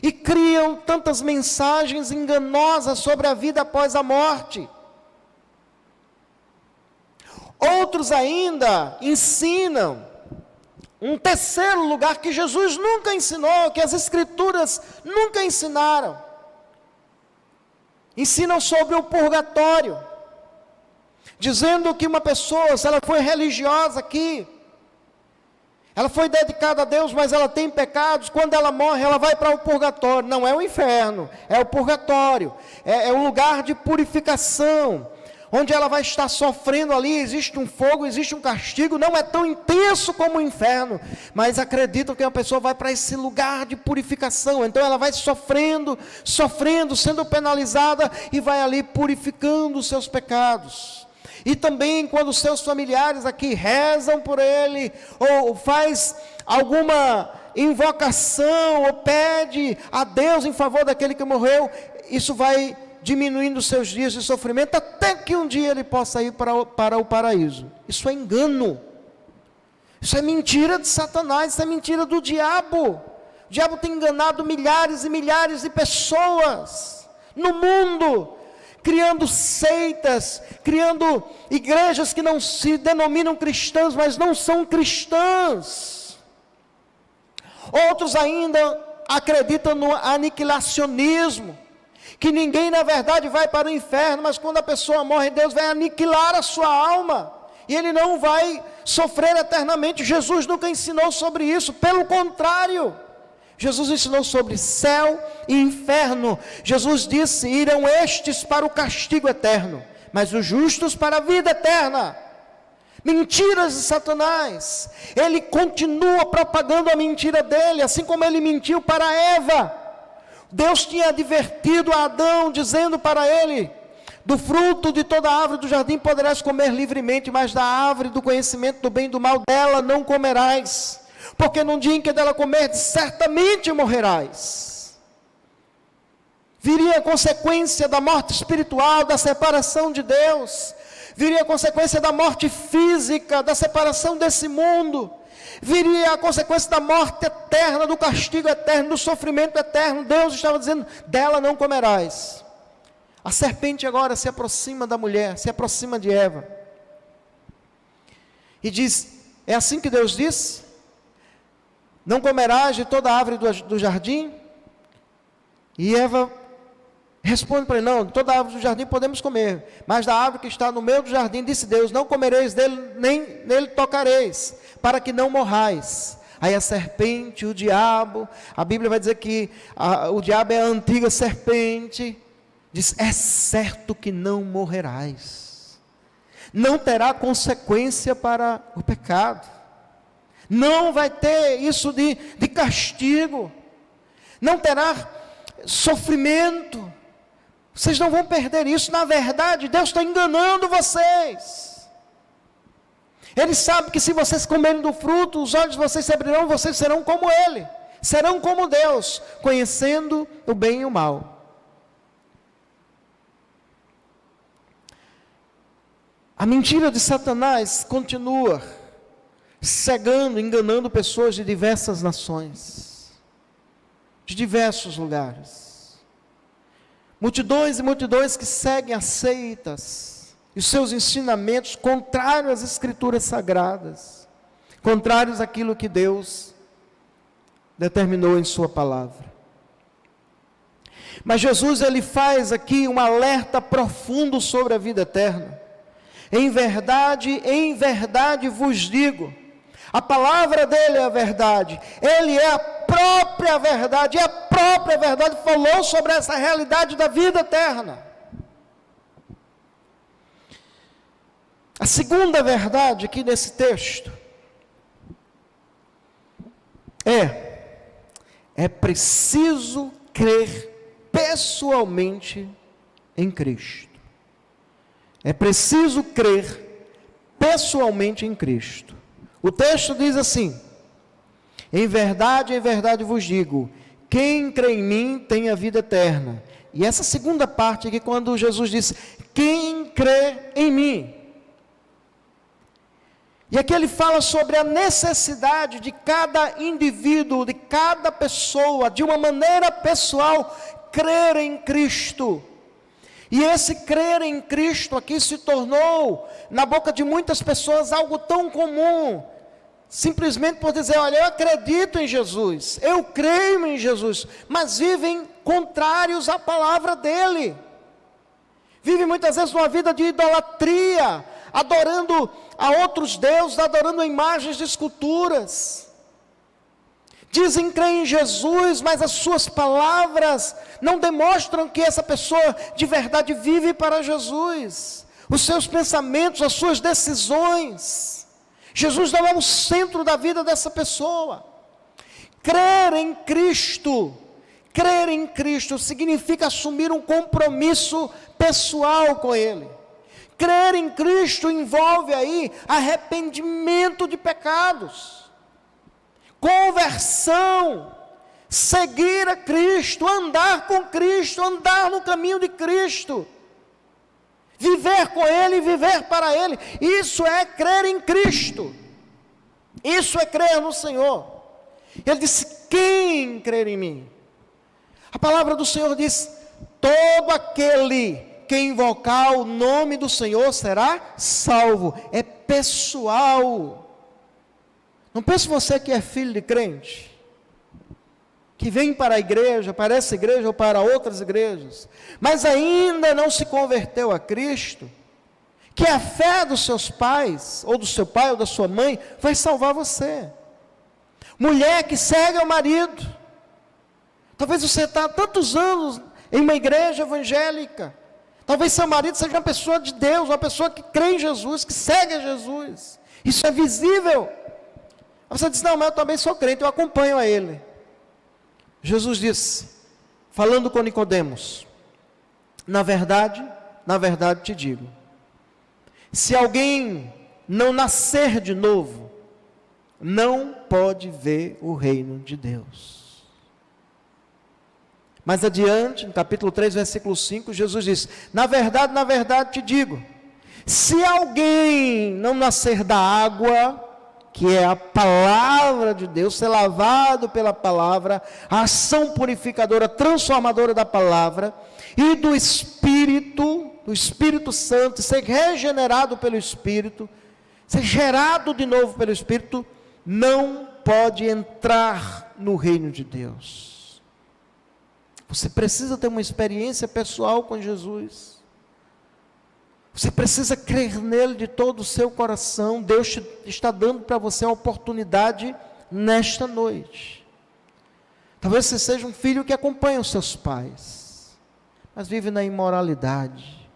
S1: e criam tantas mensagens enganosas sobre a vida após a morte. Outros ainda ensinam um terceiro lugar que Jesus nunca ensinou, que as Escrituras nunca ensinaram. Ensinam sobre o purgatório, dizendo que uma pessoa, se ela foi religiosa aqui, ela foi dedicada a Deus, mas ela tem pecados, quando ela morre, ela vai para o purgatório. Não é o inferno, é o purgatório, é um lugar de purificação, onde ela vai estar sofrendo ali, existe um fogo, existe um castigo, não é tão intenso como o inferno, mas acreditam que a pessoa vai para esse lugar de purificação, então ela vai sofrendo, sendo penalizada, e vai ali purificando os seus pecados. E também quando seus familiares aqui rezam por ele, ou faz alguma invocação, ou pede a Deus em favor daquele que morreu, isso vai diminuindo os seus dias de sofrimento, até que um dia ele possa ir para o paraíso. Isso é engano, isso é mentira de Satanás, isso é mentira do diabo. O diabo tem enganado milhares e milhares de pessoas no mundo, criando seitas, criando igrejas que não se denominam cristãs, mas não são cristãs. Outros ainda acreditam no aniquilacionismo, que ninguém na verdade vai para o inferno, mas quando a pessoa morre, Deus vai aniquilar a sua alma, e ele não vai sofrer eternamente. Jesus nunca ensinou sobre isso, pelo contrário, Jesus ensinou sobre céu e inferno. Jesus disse: irão estes para o castigo eterno, mas os justos para a vida eterna. Mentiras de Satanás. Ele continua propagando a mentira dele, assim como ele mentiu para Eva. Deus tinha advertido a Adão, dizendo para ele: do fruto de toda árvore do jardim poderás comer livremente, mas da árvore do conhecimento do bem e do mal, dela não comerás, porque no dia em que dela comerdes, certamente morrerás. Viria a consequência da morte espiritual, da separação de Deus. Viria a consequência da morte física, da separação desse mundo. Viria a consequência da morte eterna, do castigo eterno, do sofrimento eterno. Deus estava dizendo: dela não comerás. A serpente agora se aproxima da mulher, se aproxima de Eva, e diz: é assim que Deus disse? Não comerás de toda a árvore do jardim? E Eva responde para ele: não, de toda a árvore do jardim podemos comer, mas da árvore que está no meio do jardim, disse Deus: não comereis dele, nem nele tocareis, para que não morrais. Aí a serpente, o diabo, a Bíblia vai dizer que o diabo é a antiga serpente, diz: é certo que não morrerás, não terá consequência para o pecado, não vai ter isso de castigo, não terá sofrimento, vocês não vão perder isso. Na verdade, Deus está enganando vocês. Ele sabe que se vocês comerem do fruto, os olhos de vocês se abrirão, vocês serão como Ele, serão como Deus, conhecendo o bem e o mal. A mentira de Satanás continua cegando, enganando pessoas de diversas nações, de diversos lugares. Multidões e multidões que seguem as seitas e os seus ensinamentos contrários às Escrituras Sagradas, contrários àquilo que Deus determinou em sua palavra. Mas Jesus, ele faz aqui um alerta profundo sobre a vida eterna. Em verdade vos digo. A palavra dele é a verdade, ele é a própria verdade, e a própria verdade falou sobre essa realidade da vida eterna. A segunda verdade aqui nesse texto é preciso crer pessoalmente em Cristo. É preciso crer pessoalmente em Cristo. O texto diz assim: em verdade vos digo, quem crê em mim tem a vida eterna. E essa segunda parte aqui, quando Jesus diz, quem crê em mim. E aqui ele fala sobre a necessidade de cada indivíduo, de cada pessoa, de uma maneira pessoal, crer em Cristo. E esse crer em Cristo aqui se tornou, na boca de muitas pessoas, algo tão comum, simplesmente por dizer: olha, eu acredito em Jesus, eu creio em Jesus, mas vivem contrários à palavra dele, vivem muitas vezes uma vida de idolatria, adorando a outros deuses, adorando imagens de esculturas. Dizem crer em Jesus, mas as suas palavras não demonstram que essa pessoa de verdade vive para Jesus. Os seus pensamentos, as suas decisões, Jesus não é o centro da vida dessa pessoa. Crer em Cristo significa assumir um compromisso pessoal com Ele. Crer em Cristo envolve aí arrependimento de pecados, conversão, seguir a Cristo, andar com Cristo, andar no caminho de Cristo, viver com Ele e viver para Ele. Isso é crer em Cristo, isso é crer no Senhor. Ele disse: quem crer em mim? A palavra do Senhor diz: todo aquele que invocar o nome do Senhor será salvo. É pessoal. Não pense você que é filho de crente, que vem para a igreja, para essa igreja ou para outras igrejas, mas ainda não se converteu a Cristo, que a fé dos seus pais, ou do seu pai ou da sua mãe, vai salvar você. Mulher que segue ao marido, talvez você está há tantos anos em uma igreja evangélica, talvez seu marido seja uma pessoa de Deus, uma pessoa que crê em Jesus, que segue a Jesus, isso é visível. Você diz: não, mas eu também sou crente, eu acompanho a ele. Jesus disse, falando com Nicodemos: na verdade te digo, se alguém não nascer de novo, não pode ver o reino de Deus. Mais adiante, no capítulo 3, versículo 5, Jesus diz: na verdade te digo, se alguém não nascer da água, que é a palavra de Deus, ser lavado pela palavra, a ação purificadora, transformadora da palavra, e do Espírito Santo, ser regenerado pelo Espírito, ser gerado de novo pelo Espírito, não pode entrar no reino de Deus. Você precisa ter uma experiência pessoal com Jesus. Você precisa crer nele de todo o seu coração. Deus está dando para você a oportunidade nesta noite. Talvez você seja um filho que acompanha os seus pais, mas vive na imoralidade,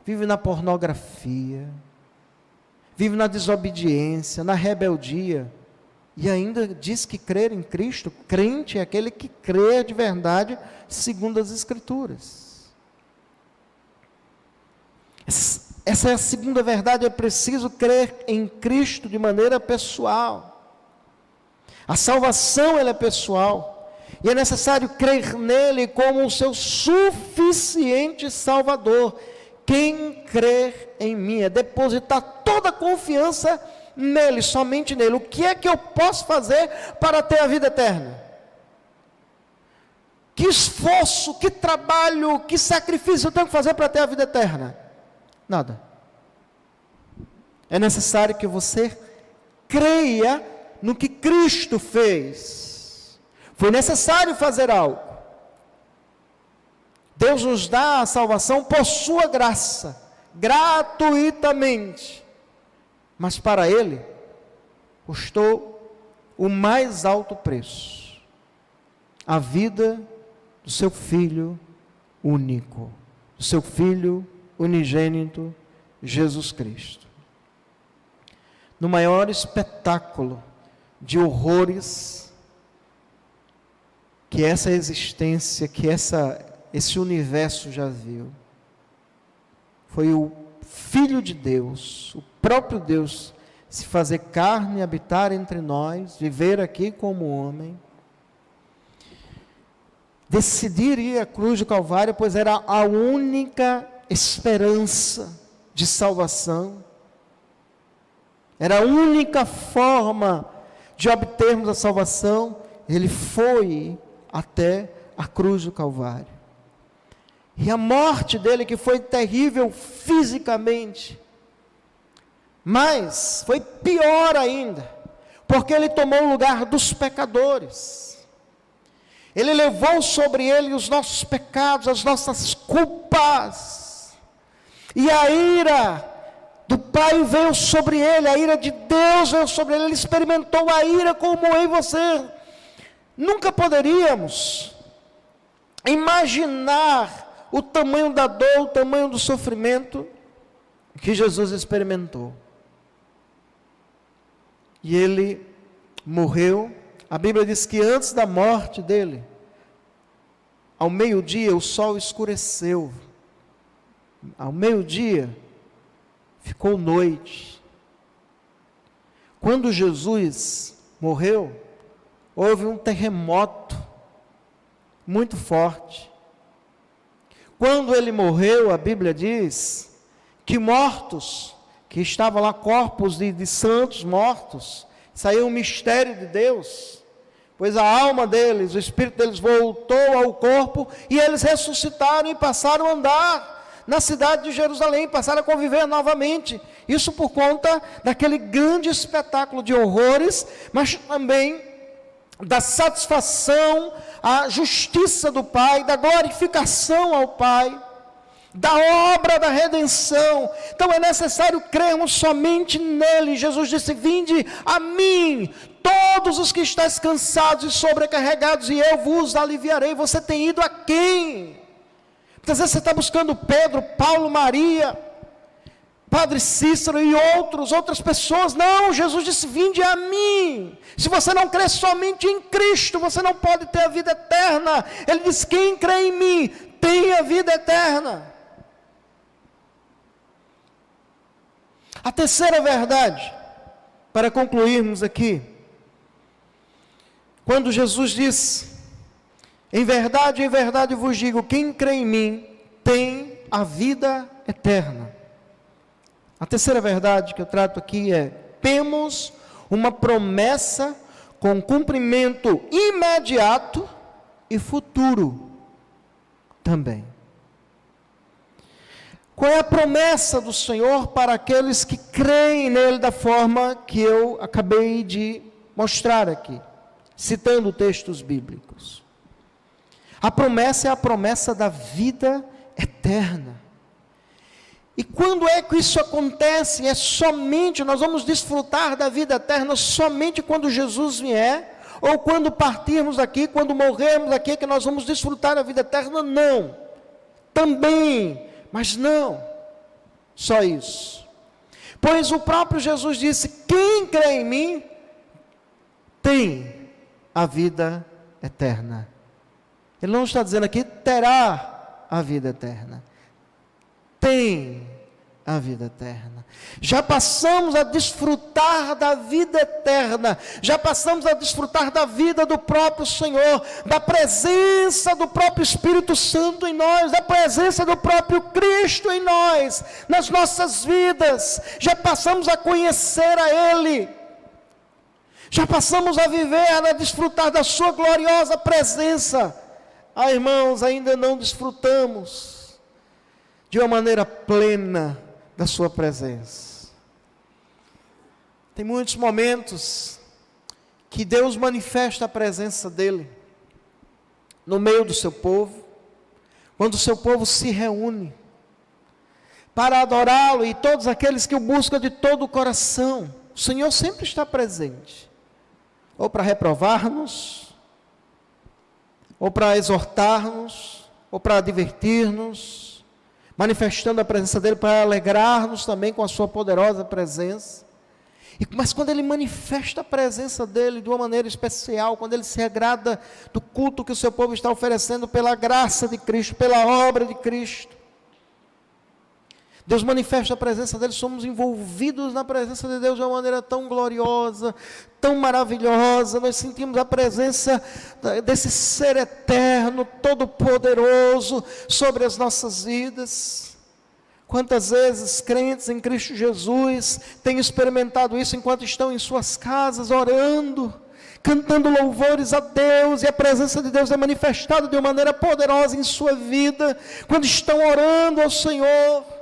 S1: vive na pornografia, vive na desobediência, na rebeldia, e ainda diz que crer em Cristo. Crente é aquele que crê de verdade, segundo as Escrituras. Essa é a segunda verdade, é preciso crer em Cristo de maneira pessoal. A salvação, ela é pessoal, e é necessário crer nele como o seu suficiente Salvador. Quem crer em mim, é depositar toda a confiança nele, somente nele. O que é que eu posso fazer para ter a vida eterna? Que esforço, que trabalho, que sacrifício eu tenho que fazer para ter a vida eterna? Nada. É necessário que você creia no que Cristo fez. Foi necessário fazer algo. Deus nos dá a salvação por sua graça, gratuitamente. Mas para Ele, custou o mais alto preço: a vida do seu Filho único, do seu Filho unigênito, Jesus Cristo. No maior espetáculo de horrores que essa existência, que esse universo já viu, foi o Filho de Deus, o próprio Deus, se fazer carne, habitar entre nós, viver aqui como homem, decidir ir à cruz do Calvário, pois era a única esperança de salvação, era a única forma de obtermos a salvação. Ele foi até a cruz do Calvário. E a morte dele, que foi terrível fisicamente, mas foi pior ainda, porque ele tomou o lugar dos pecadores. Ele levou sobre ele os nossos pecados, as nossas culpas. E a ira do Pai veio sobre ele, a ira de Deus veio sobre ele. Ele experimentou a ira como eu e você nunca poderíamos imaginar o tamanho da dor, o tamanho do sofrimento que Jesus experimentou. E ele morreu. A Bíblia diz que antes da morte dele, ao meio-dia, o sol escureceu. Ao meio-dia, ficou noite. Quando Jesus morreu, houve um terremoto muito forte. Quando ele morreu, a Bíblia diz que mortos, que estavam lá corpos de santos mortos, saiu um mistério de Deus, pois a alma deles, o espírito deles voltou ao corpo, e eles ressuscitaram e passaram a andar na cidade de Jerusalém, passaram a conviver novamente. Isso por conta daquele grande espetáculo de horrores, mas também da satisfação, a justiça do Pai, da glorificação ao Pai, da obra da redenção. Então é necessário crermos somente nele. Jesus disse: vinde a mim, todos os que estáis cansados e sobrecarregados, e eu vos aliviarei. Você tem ido a quem? Muitas vezes você está buscando Pedro, Paulo, Maria, Padre Cícero e outras pessoas. Não, Jesus disse: vinde a mim. Se você não crê somente em Cristo, você não pode ter a vida eterna. Ele diz: quem crê em mim tem a vida eterna. A terceira verdade, para concluirmos aqui, quando Jesus diz: em verdade vos digo, quem crê em mim tem a vida eterna. A terceira verdade que eu trato aqui é: temos uma promessa com cumprimento imediato e futuro também. Qual é a promessa do Senhor para aqueles que creem nele da forma que eu acabei de mostrar aqui, citando textos bíblicos? A promessa é a promessa da vida eterna. E quando é que isso acontece? É somente, nós vamos desfrutar da vida eterna somente quando Jesus vier, ou quando partirmos daqui, quando morrermos aqui, que nós vamos desfrutar da vida eterna? Não. Também, mas não só isso. Pois o próprio Jesus disse: quem crê em mim tem a vida eterna. Ele não está dizendo aqui terá a vida eterna. Tem a vida eterna. Já passamos a desfrutar da vida eterna. Já passamos a desfrutar da vida do próprio Senhor, da presença do próprio Espírito Santo em nós, da presença do próprio Cristo em nós, nas nossas vidas. Já passamos a conhecer a Ele. Já passamos a viver, a desfrutar da sua gloriosa presença. Ah, irmãos, ainda não desfrutamos de uma maneira plena da sua presença. Tem muitos momentos que Deus manifesta a presença dEle no meio do seu povo, quando o seu povo se reúne para adorá-lo, e todos aqueles que o buscam de todo o coração. O Senhor sempre está presente, ou para reprovar-nos, ou para exortar-nos, ou para advertir-nos, manifestando a presença dEle para alegrar-nos também com a sua poderosa presença. Mas quando Ele manifesta a presença dEle de uma maneira especial, quando Ele se agrada do culto que o seu povo está oferecendo pela graça de Cristo, pela obra de Cristo, Deus manifesta a presença dEle, somos envolvidos na presença de Deus de uma maneira tão gloriosa, tão maravilhosa. Nós sentimos a presença desse ser eterno, todo poderoso sobre as nossas vidas. Quantas vezes crentes em Cristo Jesus têm experimentado isso enquanto estão em suas casas orando, cantando louvores a Deus, e a presença de Deus é manifestada de uma maneira poderosa em sua vida, quando estão orando ao Senhor,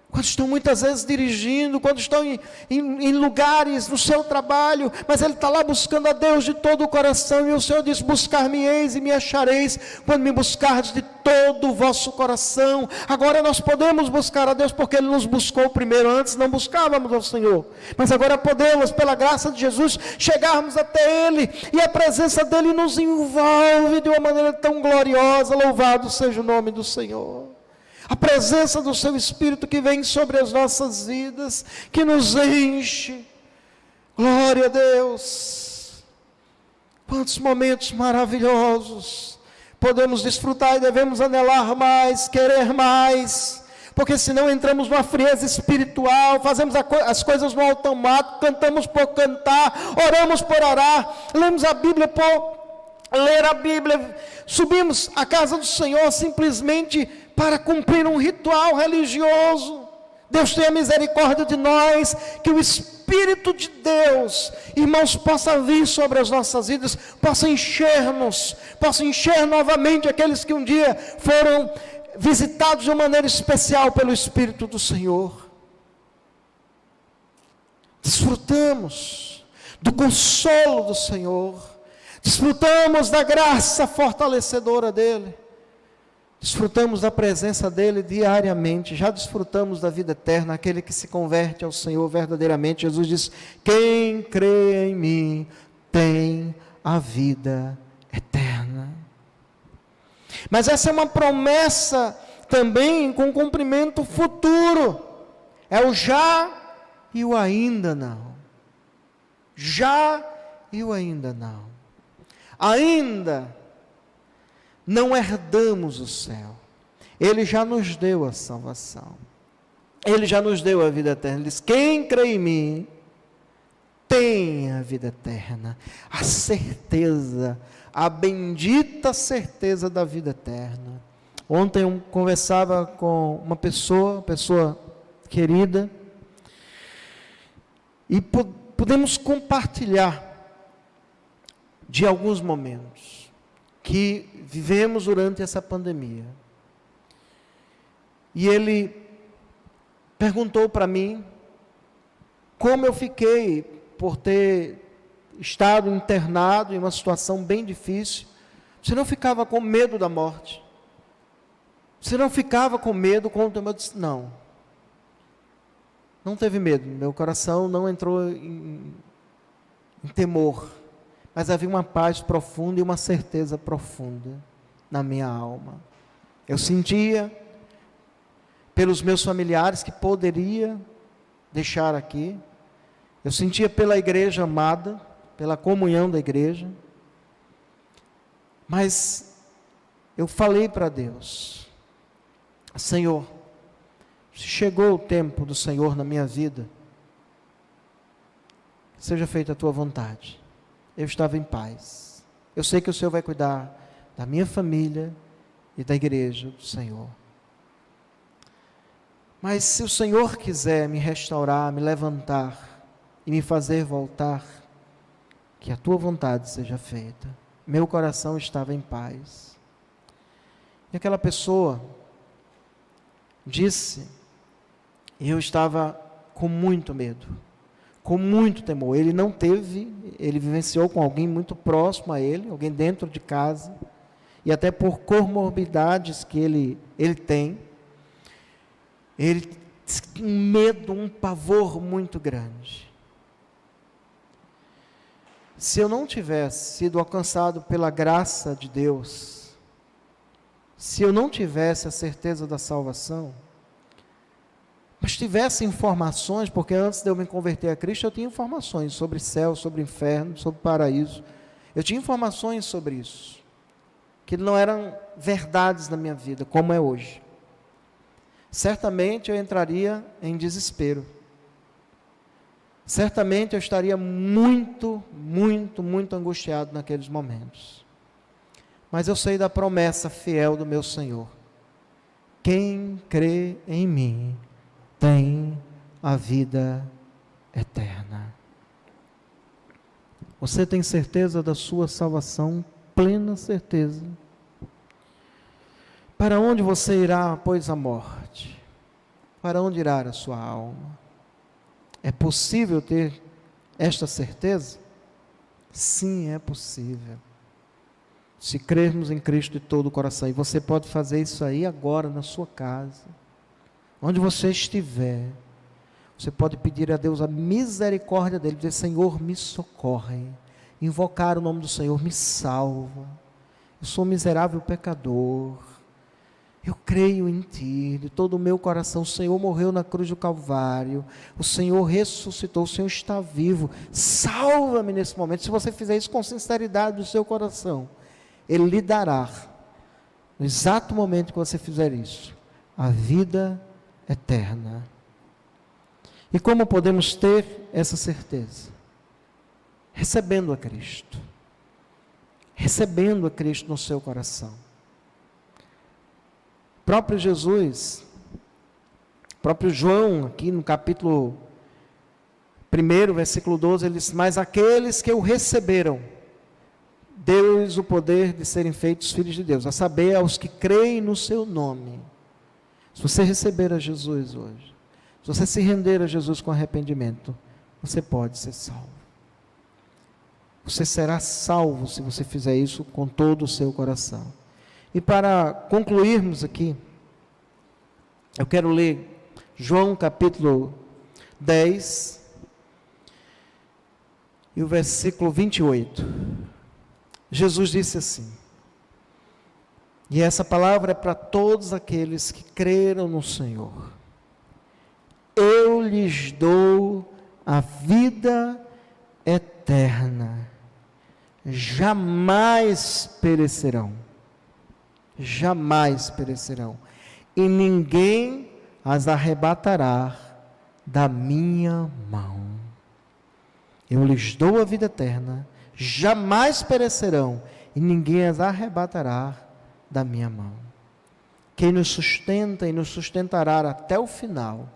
S1: quando estão muitas vezes dirigindo, quando estão em lugares no seu trabalho, mas ele está lá buscando a Deus de todo o coração, e o Senhor diz: buscar-me-eis e me achareis, quando me buscardes de todo o vosso coração. Agora nós podemos buscar a Deus, porque Ele nos buscou primeiro. Antes não buscávamos ao Senhor, mas agora podemos, pela graça de Jesus, chegarmos até Ele, e a presença dEle nos envolve de uma maneira tão gloriosa. Louvado seja o nome do Senhor. A presença do seu Espírito que vem sobre as nossas vidas, que nos enche. Glória a Deus. Quantos momentos maravilhosos podemos desfrutar, e devemos anelar mais, querer mais, porque senão entramos numa frieza espiritual, fazemos as coisas no automático, cantamos por cantar, oramos por orar, lemos a Bíblia por ler a Bíblia, subimos à casa do Senhor simplesmente para cumprir um ritual religioso. Deus tenha misericórdia de nós, que o Espírito de Deus, irmãos, possa vir sobre as nossas vidas, possa encher-nos, possa encher novamente aqueles que um dia foram visitados de uma maneira especial pelo Espírito do Senhor. Desfrutamos do consolo do Senhor, desfrutamos da graça fortalecedora dEle, desfrutamos da presença dEle diariamente, já desfrutamos da vida eterna. Aquele que se converte ao Senhor verdadeiramente, Jesus diz: quem crê em mim tem a vida eterna. Mas essa é uma promessa também com cumprimento futuro, é o já e o ainda não, já e o ainda não. Ainda não herdamos o céu, Ele já nos deu a salvação, Ele já nos deu a vida eterna. Ele diz: quem crê em mim tem a vida eterna, a certeza, a bendita certeza da vida eterna. Ontem eu conversava com uma pessoa querida, e podemos compartilhar de alguns momentos que vivemos durante essa pandemia. E ele perguntou para mim como eu fiquei por ter estado internado em uma situação bem difícil. Você não ficava com medo da morte? Você não ficava com medo quando eu disse: não teve medo, meu coração não entrou em temor, mas havia uma paz profunda e uma certeza profunda na minha alma. Eu sentia pelos meus familiares que poderia deixar aqui, eu sentia pela igreja amada, pela comunhão da igreja, mas eu falei para Deus: Senhor, se chegou o tempo do Senhor na minha vida, seja feita a tua vontade. Eu estava em paz, eu sei que o Senhor vai cuidar da minha família e da igreja do Senhor, mas se o Senhor quiser me restaurar, me levantar e me fazer voltar, que a tua vontade seja feita. Meu coração estava em paz. E aquela pessoa disse, e eu estava com muito medo, com muito temor. Ele não teve, ele vivenciou com alguém muito próximo a ele, alguém dentro de casa, e até por comorbidades que ele tem, ele tinha um medo, um pavor muito grande. Se eu não tivesse sido alcançado pela graça de Deus, se eu não tivesse a certeza da salvação, mas tivesse informações, porque antes de eu me converter a Cristo, eu tinha informações sobre céu, sobre inferno, sobre paraíso. Eu tinha informações sobre isso, que não eram verdades na minha vida, como é hoje. Certamente eu entraria em desespero. Certamente eu estaria muito, muito, muito angustiado naqueles momentos. Mas eu sei da promessa fiel do meu Senhor: quem crê em mim tem a vida eterna. Você tem certeza da sua salvação? Plena certeza. Para onde você irá após a morte? Para onde irá a sua alma? É possível ter esta certeza? Sim, é possível. Se crermos em Cristo de todo o coração. E você pode fazer isso aí agora na sua casa, onde você estiver. Você pode pedir a Deus a misericórdia dele, dizer: Senhor, me socorre, invocar o nome do Senhor, me salva, eu sou um miserável pecador, eu creio em Ti, de todo o meu coração. O Senhor morreu na cruz do Calvário, o Senhor ressuscitou, o Senhor está vivo, salva-me nesse momento. Se você fizer isso com sinceridade do seu coração, Ele lhe dará, no exato momento que você fizer isso, a vida eterna. E como podemos ter essa certeza? Recebendo a Cristo. Recebendo a Cristo no seu coração. O próprio Jesus, o próprio João, aqui no capítulo 1, versículo 12, ele diz: mas aqueles que o receberam, deu-lhes o poder de serem feitos filhos de Deus, a saber, aos que creem no seu nome. Se você receber a Jesus hoje, se você se render a Jesus com arrependimento, você pode ser salvo. Você será salvo se você fizer isso com todo o seu coração. E para concluirmos aqui, eu quero ler João capítulo 10, e o versículo 28. Jesus disse assim, e essa palavra é para todos aqueles que creram no Senhor: eu lhes dou a vida eterna, jamais perecerão, e ninguém as arrebatará da minha mão. Eu lhes dou a vida eterna, jamais perecerão, e ninguém as arrebatará da minha mão. Quem nos sustenta e nos sustentará até o final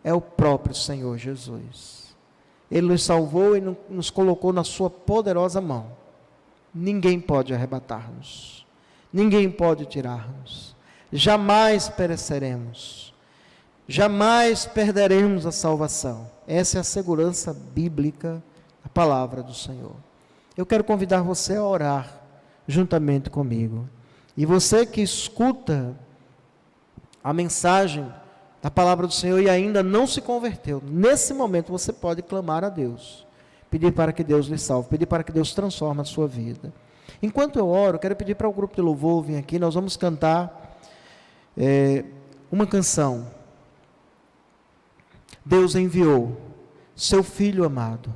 S1: é o próprio Senhor Jesus. Ele nos salvou e nos colocou na sua poderosa mão. Ninguém pode arrebatar-nos, ninguém pode tirar-nos, jamais pereceremos, jamais perderemos a salvação. Essa é a segurança bíblica, a palavra do Senhor. Eu quero convidar você a orar juntamente comigo. E você que escuta a mensagem da palavra do Senhor e ainda não se converteu, nesse momento você pode clamar a Deus, pedir para que Deus lhe salve, pedir para que Deus transforme a sua vida. Enquanto eu oro, eu quero pedir para o grupo de louvor vir aqui. Nós vamos cantar uma canção. Deus enviou seu Filho amado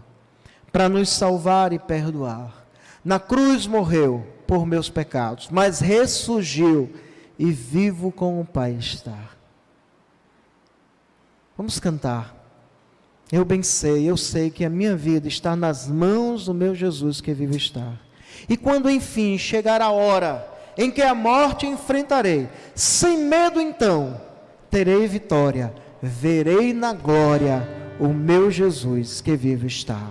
S1: para nos salvar e perdoar. Na cruz morreu por meus pecados, mas ressurgiu e vivo com o Pai está. Vamos cantar. Eu bem sei, eu sei que a minha vida está nas mãos do meu Jesus que vive está. E quando enfim chegar a hora em que a morte enfrentarei, sem medo então, terei vitória, verei na glória o meu Jesus que vive está.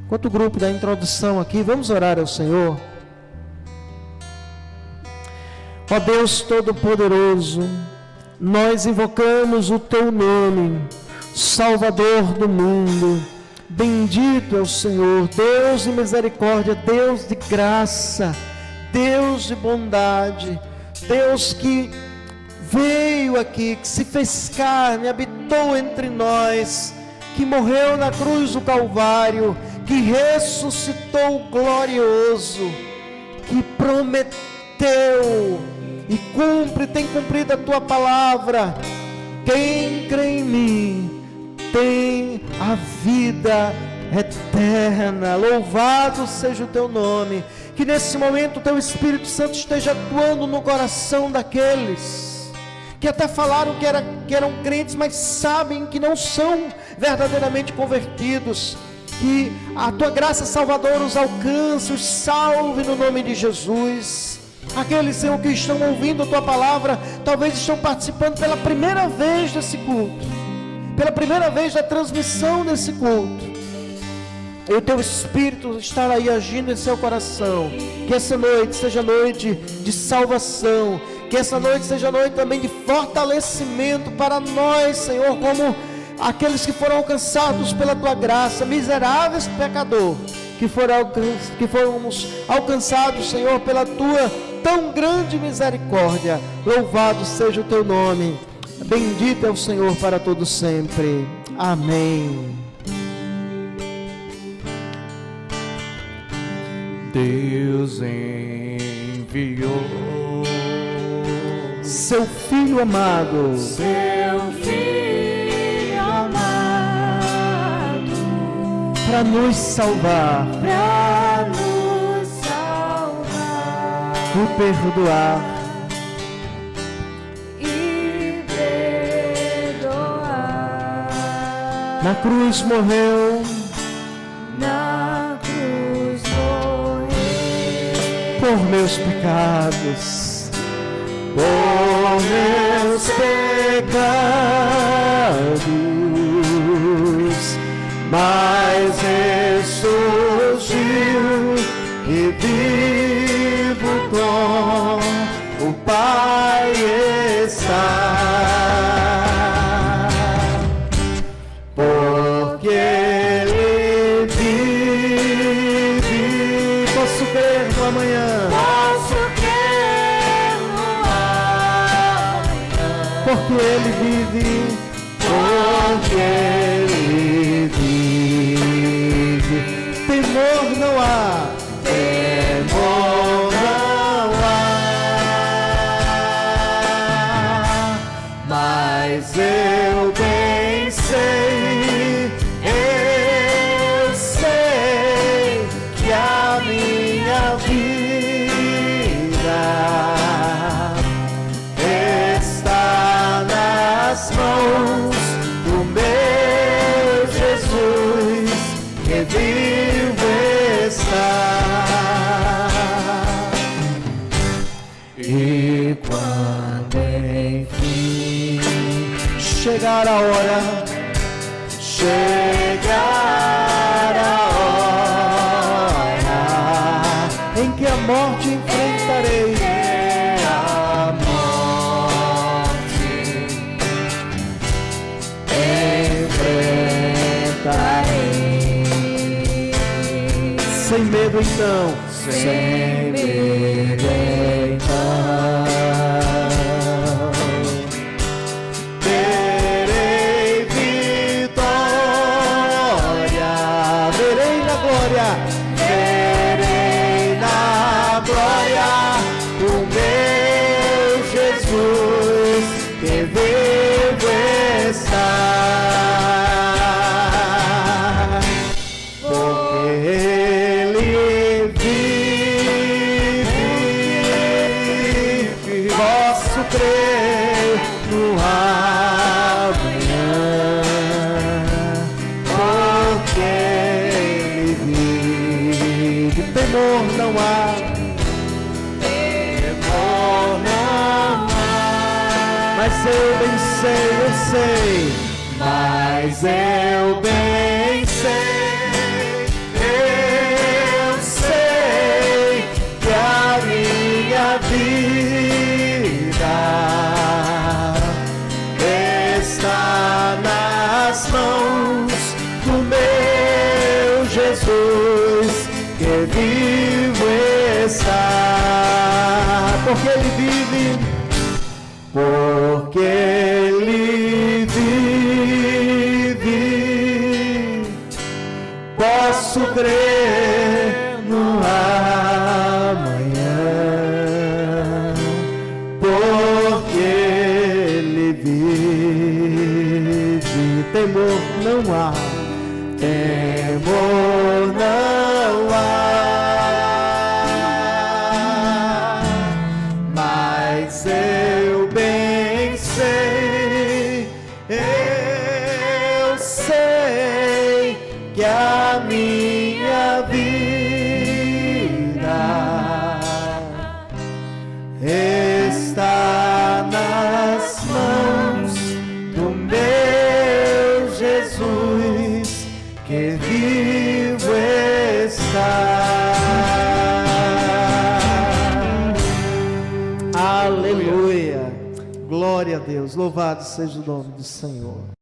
S1: Enquanto o grupo da introdução aqui, vamos orar ao Senhor. Ó Deus Todo-Poderoso, nós invocamos o Teu nome, Salvador do mundo. Bendito é o Senhor, Deus de misericórdia, Deus de graça, Deus de bondade, Deus que veio aqui, que se fez carne, habitou entre nós, que morreu na cruz do Calvário, que ressuscitou glorioso, que prometeu e tem cumprido a Tua palavra. Quem crê em mim tem a vida eterna. Louvado seja o Teu nome. Que nesse momento o Teu Espírito Santo esteja atuando no coração daqueles que até falaram que eram crentes, mas sabem que não são verdadeiramente convertidos. Que a Tua graça salvadora os alcance, os salve no nome de Jesus. Aqueles, Senhor, que estão ouvindo a Tua palavra, talvez estão participando pela primeira vez desse culto, pela primeira vez da transmissão desse culto, e o Teu Espírito estará aí agindo em seu coração. Que essa noite seja noite de salvação, que essa noite seja noite também de fortalecimento para nós, Senhor, como aqueles que foram alcançados pela Tua graça, miseráveis pecadores, que fomos alcançados, Senhor, pela Tua tão grande misericórdia. Louvado seja o Teu nome, bendito é o Senhor para todo sempre. Amém.
S2: Deus enviou
S1: seu Filho amado, para nos salvar, e perdoar Na cruz morreu,
S3: na cruz morreu,
S1: por meus pecados, por meus pecados, mas ressurgiu e vivo com o Pai está, porque Ele vive. Posso crer no amanhã,
S3: posso crer no amanhã,
S1: porque Ele vive, porque Ele vive. Temor não há, temor não há, mas eu bem sei, eu sei que a minha vida está nas mãos do meu Jesus, que vivo está. E quando enfim chegar a hora, chegar a hora em que a morte enfrentarei, a morte enfrentarei, sem medo então, sem medo então, terei vitória, verei na glória, verei na glória o meu Jesus, que vivo está, porque Ele vive. Posso crer no amanhã, porque Ele vive. Temor não há, temor não há, mas eu bem sei, mas eu bem sei, eu sei que a minha vida está nas mãos do meu Jesus, que vivo está, porque Ele vive, porque Ele vive. Posso crer no amanhã, porque Ele vive. Temor não há, temor não há, mas eu bem sei, eu sei que a minha vida está nas mãos do meu Jesus, que vivo está. Aleluia, glória a Deus, louvado seja o nome do Senhor.